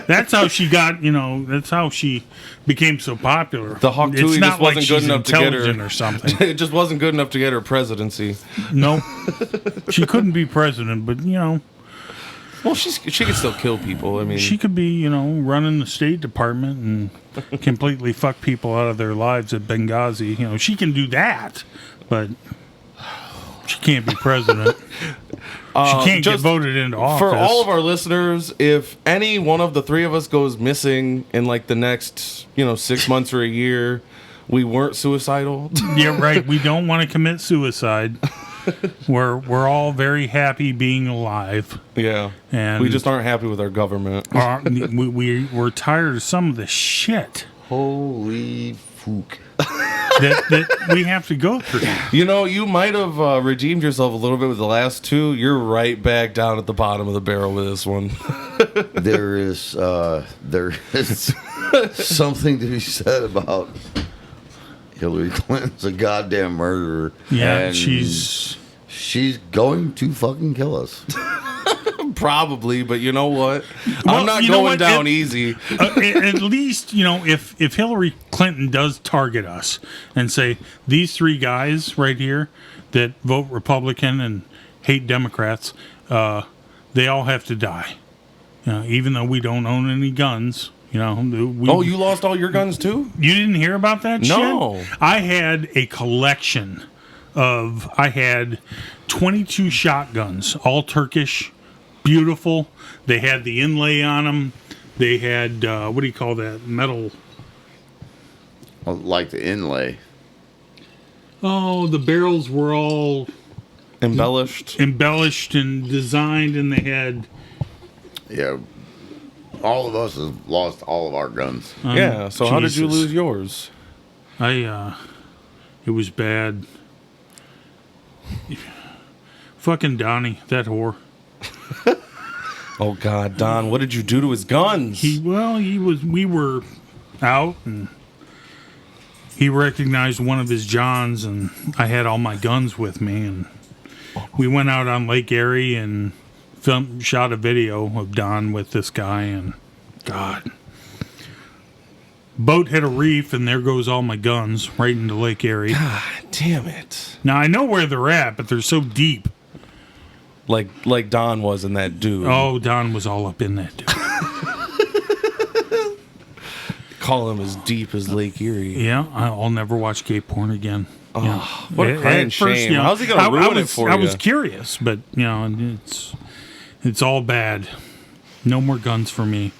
That's how she got, that's how she became so popular. The hawk It's tooey not just wasn't like good she's enough to get intelligent her or something. It just wasn't good enough to get her presidency. No, she couldn't be president, but Well, she could still kill people. I mean, she could be, running the State Department and completely fuck people out of their lives at Benghazi. She can do that, but she can't be president. She can't get voted into office. For all of our listeners, if any one of the three of us goes missing in like the next, 6 months or a year, we weren't suicidal. Yeah, right. We don't want to commit suicide. We're all very happy being alive. Yeah, And we just aren't happy with our government. we're tired of some of the shit Holy fuck. that we have to go through. You might have redeemed yourself a little bit with the last two. You're right back down at the bottom of the barrel with this one. There is something to be said about Hillary Clinton's a goddamn murderer. Yeah, and she's going to fucking kill us. Probably, but you know what? Well, I'm not you know going what? down easy. At least, if Hillary Clinton does target us and say, these three guys right here that vote Republican and hate Democrats, they all have to die. Even though we don't own any guns. You lost all your guns too? You didn't hear about that No. shit? I had a collection I had 22 shotguns, all Turkish, beautiful. They had the inlay on them. They had, what do you call that, metal? Like the inlay. Oh, the barrels were all embellished. and designed, and they had. Yeah. All of us have lost all of our guns. Yeah. So how did you Jesus. lose yours? It was bad. Fucking Donnie, that whore. Oh God, Don, what did you do to his guns? We were out, and he recognized one of his Johns, and I had all my guns with me, and we went out on Lake Erie and shot a video of Don with this guy, and God. Boat hit a reef, and there goes all my guns right into Lake Erie. God damn it! Now, I know where they're at, but they're so deep. Like Don was in that dude. Oh, Don was all up in that dude. Call him as deep as Lake Erie. Yeah, I'll never watch gay porn again. Oh, Yeah. what a crying shame. How's he going to ruin it for you? I was curious, but, it's all bad. No more guns for me.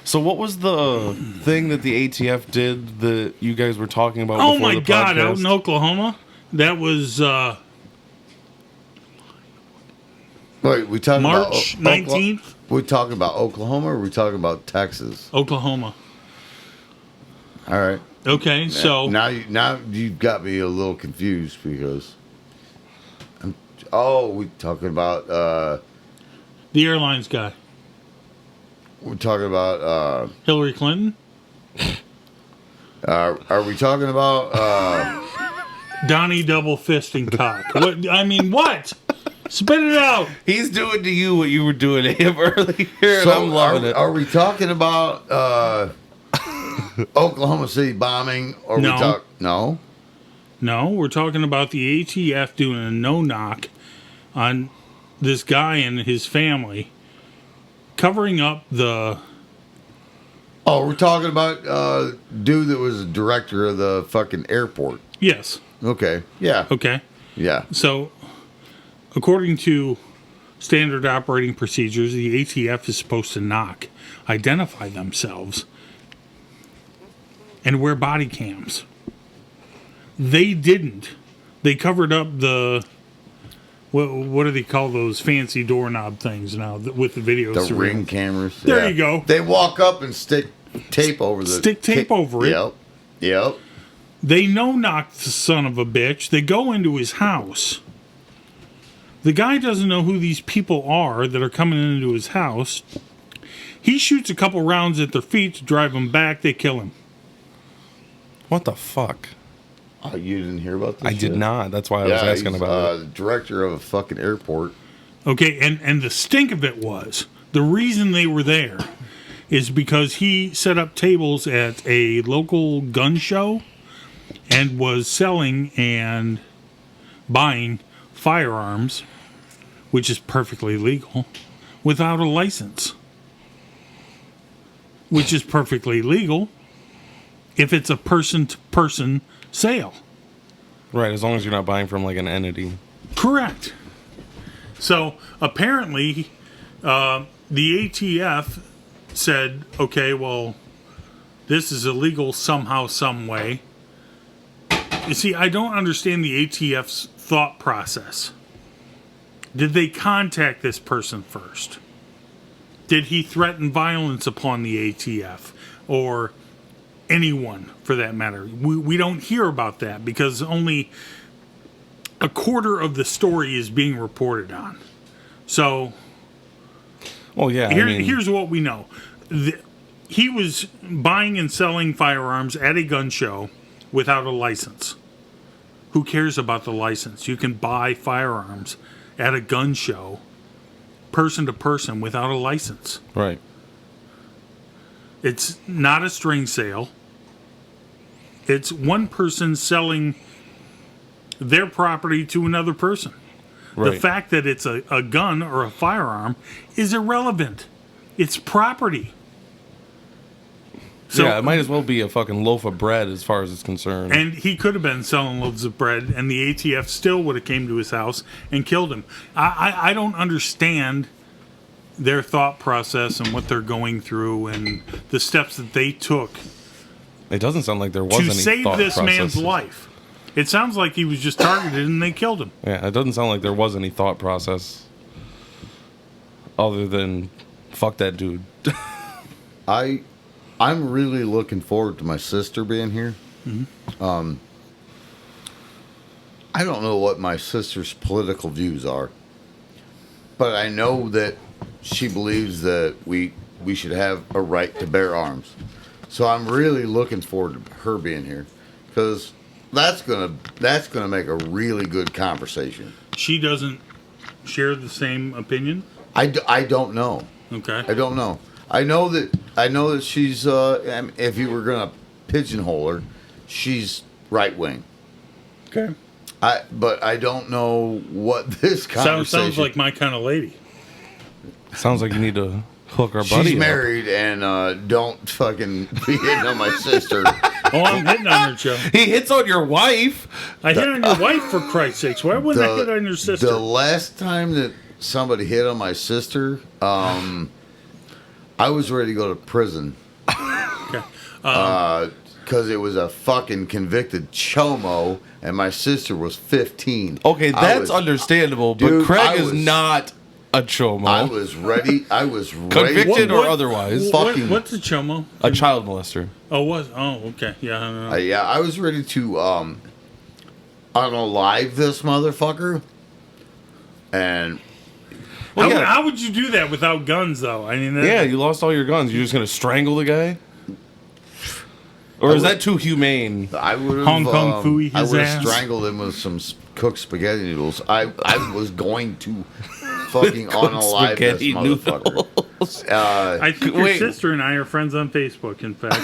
So what was the thing that the ATF did that you guys were talking about Oh, before my the God, podcast? out in Oklahoma? That was Wait, we talking March about 19th? We talking about Oklahoma or we talking about Texas? Oklahoma. All right. Okay, so... Now you've got me a little confused because we talking about The airlines guy. we're talking about Hillary Clinton? are we talking about Donnie double fisting cock. What? Spit it out. He's doing to you what you were doing to him earlier, and so I'm loving it. Are we talking about Oklahoma City bombing or No. No? No, we're talking about the ATF doing a no-knock on this guy and his family, covering up the... Oh, we're talking about dude that was a director of the fucking airport. Yes. Okay. Yeah. Okay. Yeah. So, according to standard operating procedures, the ATF is supposed to knock, identify themselves, and wear body cams. They didn't. They covered up the... What do they call those fancy doorknob things now with the video? The ring cameras. There you go. They walk up and stick tape over the... Stick tape over it. Yep. They no-knock the son of a bitch. They go into his house. The guy doesn't know who these people are that are coming into his house. He shoots a couple rounds at their feet to drive them back. They kill him. What the fuck? Oh, you didn't hear about this? I did not. That's why I was asking about it. The director of a fucking airport. Okay, and the stink of it was, the reason they were there is because he set up tables at a local gun show and was selling and buying firearms, which is perfectly legal, without a license. Which is perfectly legal if it's a person-to-person sale. Right, as long as you're not buying from like an entity. Correct. So apparently, the ATF said, okay, well, this is illegal somehow, some way. You see, I don't understand the ATF's thought process. Did they contact this person first? Did he threaten violence upon the ATF? Or anyone, for that matter? We don't hear about that because only a quarter of the story is being reported on. So, Well, yeah. here's what we know. He was buying and selling firearms at a gun show without a license. Who cares about the license? You can buy firearms at a gun show, person to person, without a license. Right. It's not a string sale. It's one person selling their property to another person. Right. The fact that it's a gun or a firearm is irrelevant. It's property. So, yeah, it might as well be a fucking loaf of bread as far as it's concerned. and he could have been selling loaves of bread, and the ATF still would have came to his house and killed him. I don't understand their thought process and what they're going through and the steps that they took It doesn't sound like there was to any save thought this man's processes. life. It sounds like he was just targeted and they killed him. Yeah, it doesn't sound like there was any thought process other than fuck that dude. I'm really looking forward to my sister being here. Mm-hmm. I don't know what my sister's political views are, but I know that she believes that we should have a right to bear arms. So I'm really looking forward to her being here, because that's gonna make a really good conversation. She doesn't share the same opinion? I don't know. Okay. I don't know. I know that she's if you were gonna pigeonhole her, she's right wing. Okay. But I don't know what this conversation. Sounds like my kind of lady. Sounds like you need to hook our buddy She's up. married and don't fucking be hitting on my sister. Oh, I'm hitting on her, Joe. He hits on your wife. I hit on your wife, for Christ's sakes. Why wouldn't I hit on your sister? The last time that somebody hit on my sister, I was ready to go to prison. Okay. Because it was a fucking convicted chomo, and my sister was 15. Okay, that's understandable, but Dude, Craig is not a chomo. I was ready. Convicted or otherwise. Fucking- What's a chomo? A child molester. Okay. Yeah. I don't know. Yeah, I was ready to unalive this motherfucker. And How would you do that without guns, though? I mean, Yeah, you lost all your guns. You're just going to strangle the guy? Or is that too humane? I would have Hong Kong Phooey his I would ass. have strangled him with some cooked spaghetti noodles. I was going to fucking unalive this spaghetti motherfucker. I think your Wait. sister and I are friends on Facebook, in fact.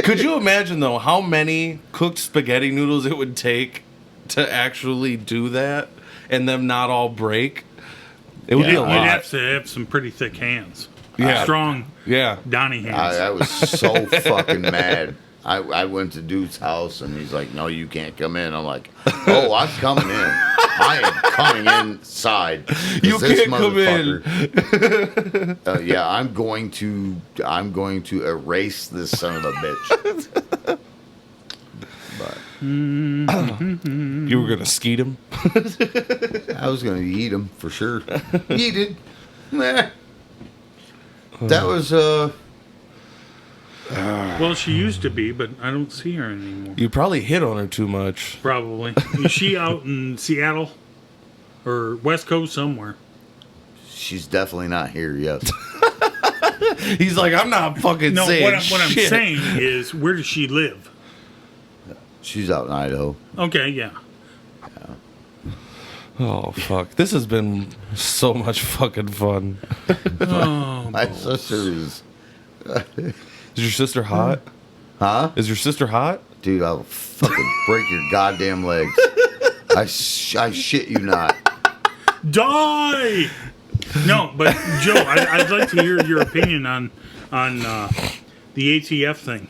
Could you imagine, though, how many cooked spaghetti noodles it would take to actually do that and them not all break? It would be a You'd lot. have to have some pretty thick hands. Yeah. Strong Yeah. Donnie hands. I was so fucking mad. I went to dude's house and he's like, "No, you can't come in." I'm like, "Oh, I'm coming in. I am coming inside. You This can't come in." motherfucker- yeah, I'm going to erase this son of a bitch. But You were going to skeet him? I was going to eat him for sure. Yeeted. Nah. That was well, she used to be, but I don't see her anymore. You probably hit on her too much. Probably. Is she out in Seattle? Or West Coast somewhere? she's definitely not here yet. He's like, I'm not fucking No, saying what I'm shit. saying is, where does she live? She's out in Idaho. Okay, yeah. Oh, fuck. This has been so much fucking fun. Oh, My sister is, Is your sister hot? huh? Is your sister hot? Dude, I'll fucking break your goddamn legs. I shit you not. die! No, but Joe, I'd like to hear your opinion on the ATF thing.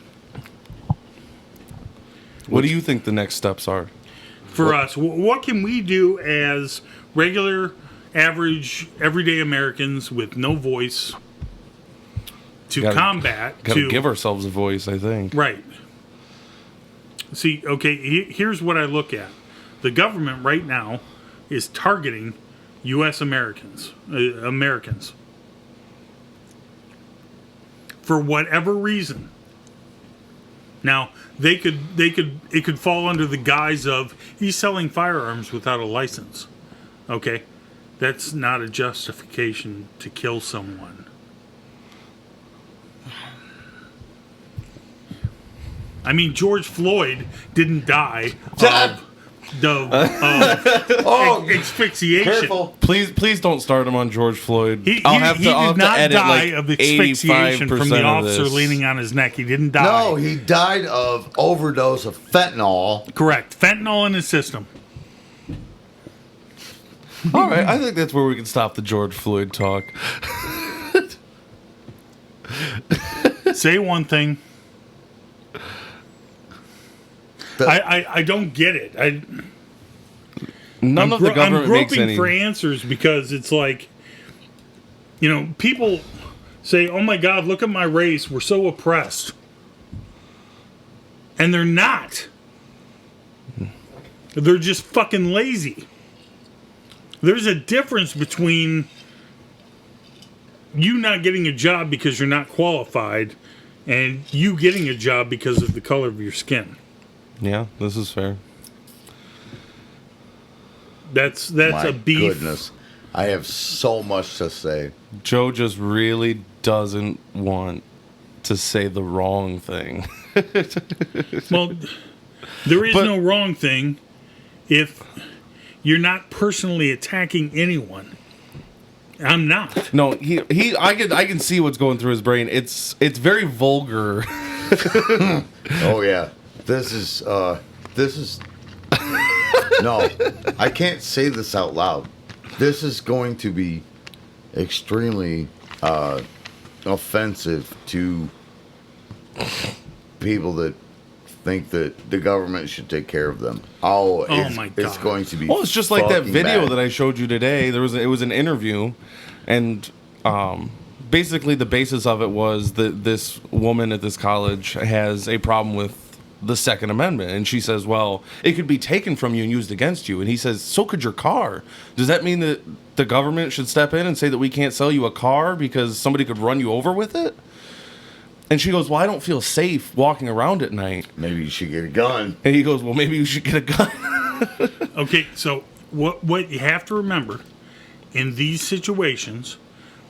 What do you think the next steps are? For us, what can we do as regular, average, everyday Americans with no voice to combat? Gotta give ourselves a voice, I think. Right. See, okay, here's what I look at. The government right now is targeting U.S. Americans. For whatever reason. Now, it could fall under the guise of he's selling firearms without a license. Okay? That's not a justification to kill someone. I mean, George Floyd didn't die of asphyxiation. Careful. Please don't start him on George Floyd. He I'll have did to, I'll have not to edit die like of asphyxiation from the 85% of officer this. leaning on his neck. He didn't die. No, he died of overdose of fentanyl. Correct. Fentanyl in his system. All right, I think that's where we can stop the George Floyd talk. Say one thing. I don't get it. None of the government I'm makes groping any. for answers because it's like, people say, "Oh my God, look at my race. We're so oppressed," and they're not. They're just fucking lazy. There's a difference between you not getting a job because you're not qualified and you getting a job because of the color of your skin. Yeah, this is fair. That's My a beef. goodness. I have so much to say. Joe just really doesn't want to say the wrong thing. Well, there is But- no wrong thing if you're not personally attacking anyone. I'm not. No, I can see what's going through his brain. It's very vulgar. Oh yeah. This is no, I can't say this out loud. This is going to be extremely offensive to people that think that the government should take care of them. My It's God. going to be. Well, it's just like that fucking video bad. that I showed you today. It was an interview, and basically the basis of it was that this woman at this college has a problem with the Second Amendment, and she says, well, it could be taken from you and used against you. And he says, so could your car. Does that mean that the government should step in and say that we can't sell you a car because somebody could run you over with it? And she goes, well, I don't feel safe walking around at night. Maybe you should get a gun. And he goes, well, maybe you should get a gun. Okay, so what you have to remember in these situations,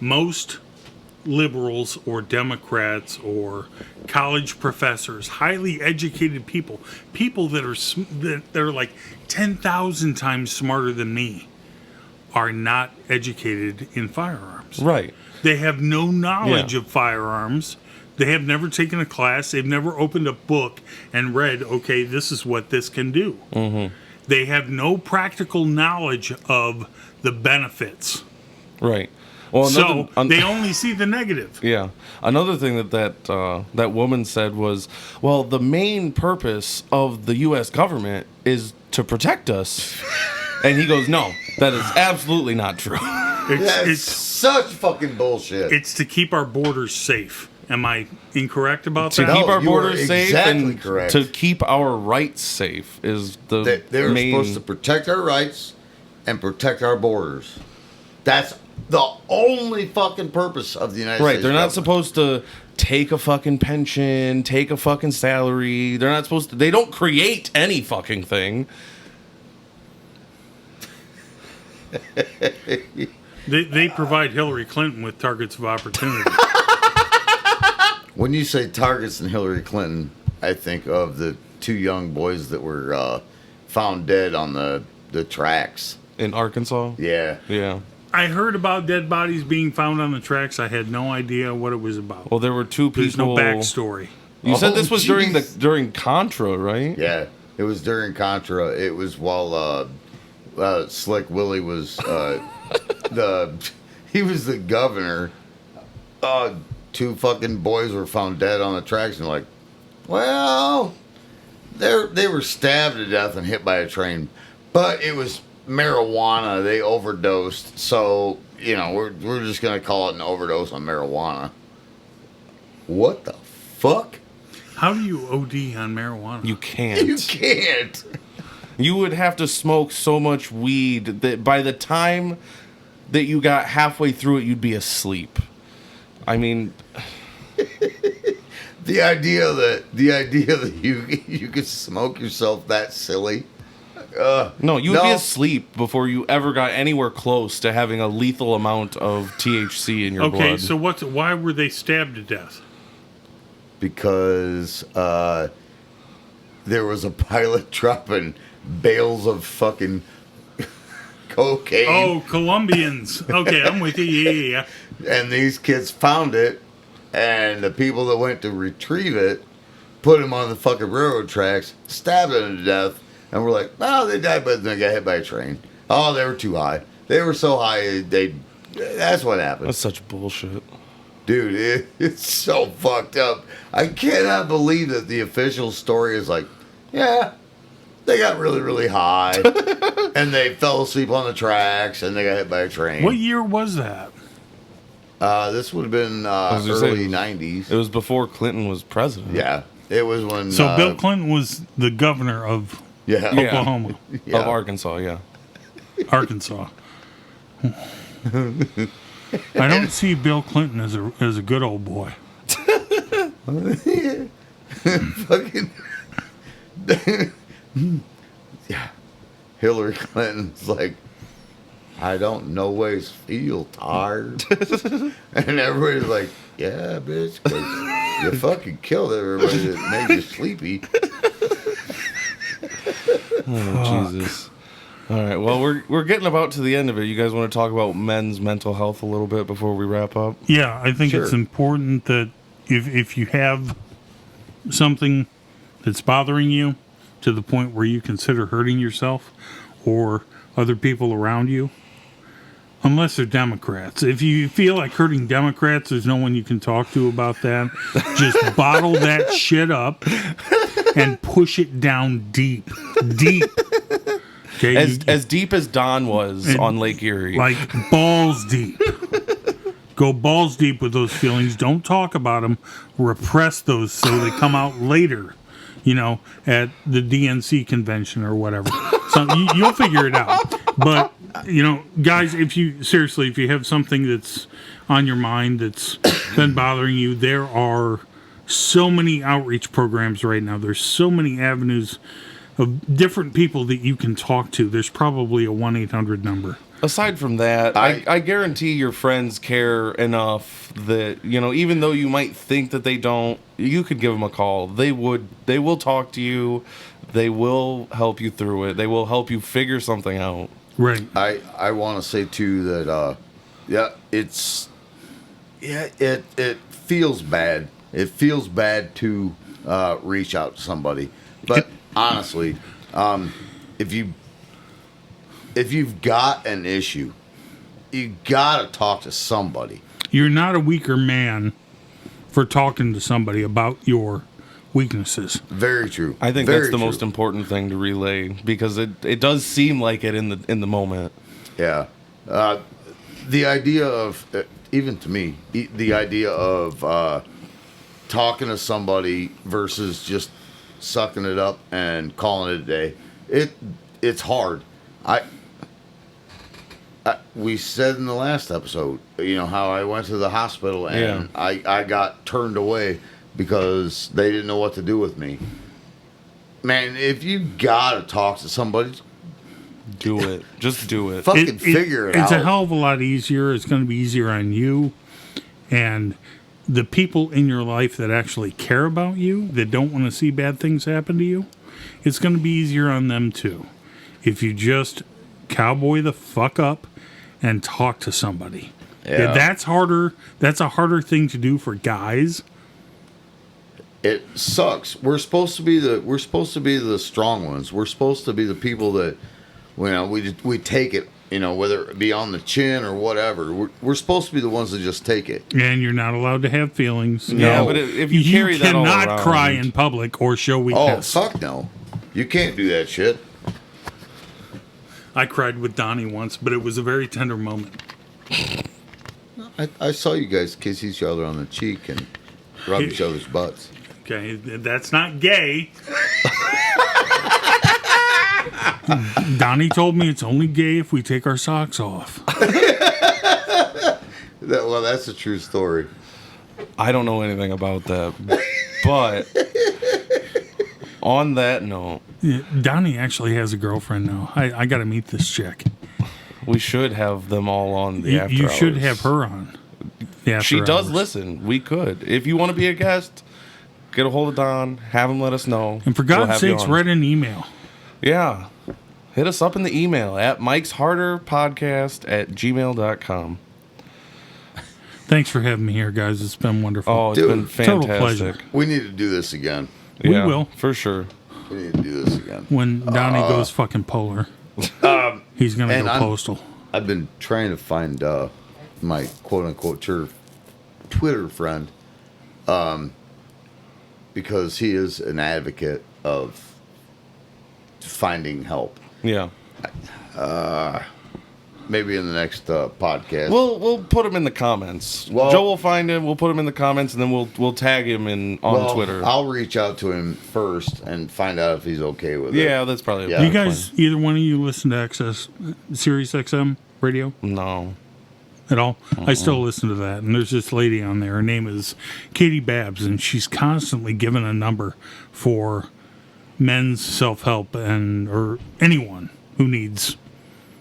most liberals or Democrats or college professors, highly educated people that are like 10,000 times smarter than me, are not educated in firearms. Right. They have no knowledge Yeah. of firearms. They have never taken a class. They've never opened a book and read, okay, this is what this can do. Mm-hmm. They have no practical knowledge of the benefits. Right. Well, So they only see the negative. yeah. Another thing that woman said was, well, the main purpose of the U.S. government is to protect us. And he goes, no, that is absolutely not true. That's It's such fucking bullshit. it's to keep our borders safe. Am I incorrect about To that? keep our you are borders safe exactly and correct. to keep our rights safe is the They're main. supposed to protect our rights and protect our borders. That's the only fucking purpose of the United Right, States. they're not government. supposed to take a fucking pension, take a fucking salary. They're not supposed to. They don't create any fucking thing. They provide Hillary Clinton with targets of opportunity. When you say targets and Hillary Clinton, I think of the two young boys that were found dead on the tracks. In Arkansas? Yeah. Yeah. I heard about dead bodies being found on the tracks. I had no idea what it was about. Well, there were two people. There's no backstory. You said Oh, this was jeez. during Contra, right? Yeah. It was during Contra. It was while Slick Willie was he was the governor. Two fucking boys were found dead on the tracks, and like, well, they were stabbed to death and hit by a train, but it was marijuana. They overdosed, so we're just gonna call it an overdose on marijuana. What the fuck? How do you OD on marijuana? You can't. You can't. You would have to smoke so much weed that by the time that you got halfway through it, you'd be asleep. I mean, The idea that you could smoke yourself that silly. no, you would be No. asleep before you ever got anywhere close to having a lethal amount of THC in your Okay, blood. so why were they stabbed to death? Because there was a pilot dropping bales of fucking cocaine, Oh, Colombians. Okay, I'm with you. Yeah. and these kids found it, and the people that went to retrieve it put him on the fucking railroad tracks, stabbed him to death, and we're like, oh, they died, but they got hit by a train. Oh, they were too high. They were so high, that's what happened. That's such bullshit. Dude, it's so fucked up. I cannot believe that the official story is like, yeah, they got really, really high, and they fell asleep on the tracks, and they got hit by a train. What year was that? This would have been was gonna say, early 90s. It was before Clinton was president. Yeah, it was when... So Bill Clinton was the governor of Yeah. Yeah. Oklahoma, Yeah. Of Arkansas, yeah. Arkansas. I don't see Bill Clinton as a good old boy. Fucking. Yeah. Hillary Clinton's like, I don't always feel tired. And everybody's like, yeah, bitch, 'cause you fucking killed everybody that made you sleepy. Oh, Jesus. All right. Well, we're getting about to the end of it. You guys want to talk about men's mental health a little bit before we wrap up? Yeah, I think it's Sure. important that if you have something that's bothering you to the point where you consider hurting yourself or other people around you, unless they're Democrats. If you feel like hurting Democrats, there's no one you can talk to about that. Just bottle that shit up and push it down deep. Deep. Okay, As deep as Don was on Lake Erie. like balls deep. Go balls deep with those feelings. Don't talk about them. Repress those so they come out later, at the DNC convention or whatever. So you'll figure it out. But, guys, if you have something that's on your mind that's been bothering you, there are so many outreach programs right now. There's so many avenues of different people that you can talk to. There's probably a 1-800 number. Aside from that, I guarantee your friends care enough that, even though you might think that they don't, you could give them a call. They will talk to you. They will help you through it. They will help you figure something out. Right. I want to say too that it feels bad. It feels bad to reach out to somebody, but honestly, if you've got an issue, you gotta talk to somebody. You're not a weaker man for talking to somebody about your weaknesses. Very true. I think Very that's the true. most important thing to relay because it does seem like it in the moment. Yeah. The idea of, even to me, the idea of talking to somebody versus just sucking it up and calling it a day, it's hard. We said in the last episode, how I went to the hospital and I got turned away because they didn't know what to do with me. Man, if you gotta talk to somebody, Do it. Just do it. fucking figure it out. It's a hell of a lot easier. It's going to be easier on you and the people in your life that actually care about you, that don't want to see bad things happen to you. It's going to be easier on them too. If you just cowboy the fuck up and talk to somebody. Yeah. That's harder. That's a harder thing to do for guys. It sucks. We're supposed to be the strong ones. We're supposed to be the people that, we take it, whether it be on the chin or whatever. We're supposed to be the ones that just take it. And you're not allowed to have feelings. Yeah, No. but if you carry that all cannot around, cry in public or show Oh, weakness. fuck no. You can't do that shit. I cried with Donnie once, but it was a very tender moment. I saw you guys kiss each other on the cheek and rub each other's butts. Okay, that's not gay. Donnie told me it's only gay if we take our socks off. Well, that's a true story. I don't know anything about that. But on that note, Yeah, Donnie actually has a girlfriend now. I got to meet this chick. we should have them all on the After You should Hours. have her on. the She After does Hours. listen. We could. If you want to be a guest, get a hold of Don. Have him let us know. And for We'll God's have you sakes, on. write an email. Yeah. Hit us up in the email at mikesharderpodcast@gmail.com. Thanks for having me here, guys. It's been wonderful. Oh, it's Dude, been total fantastic. pleasure. We need to do this again. We Yeah, will. for sure. We need to do this again. When Donnie goes fucking polar, he's going to and go I'm- postal. I've been trying to find my quote-unquote Twitter friend because he is an advocate of finding help. Yeah. maybe in the next podcast. We'll put him in the comments. Well- Joe will find him. We'll put him in the comments, and then we'll tag him on Twitter. I'll reach out to him first and find out if he's okay with it. Yeah, that's probably. Yeah. Do you guys, either one of you, listen to Sirius XM radio No. at all? I still listen to that, and there's this lady on there. Her name is Katie Babbs, and she's constantly given a number for men's self-help or anyone who needs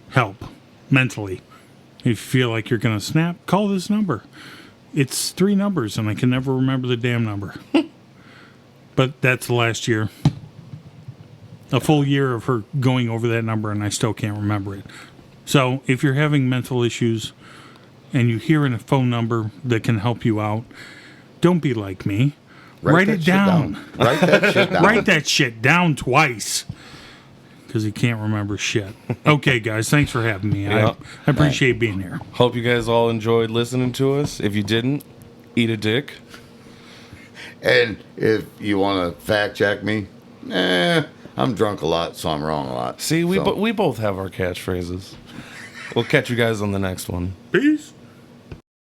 help mentally. If you feel like you're going to snap, call this number. It's 3 numbers, and I can never remember the damn number. But that's last year. A full year of her going over that number, and I still can't remember it. So if you're having mental issues and you hear a phone number that can help you out, don't be like me. Write that it shit down. Write that shit down. Write that shit down twice. Because he can't remember shit. Okay, guys, thanks for having me. Yeah. I appreciate being here. Hope you guys all enjoyed listening to us. If you didn't, eat a dick. And if you want to fact check me, I'm drunk a lot, so I'm wrong a lot. See, we So- we both have our catchphrases. We'll catch you guys on the next one. Peace.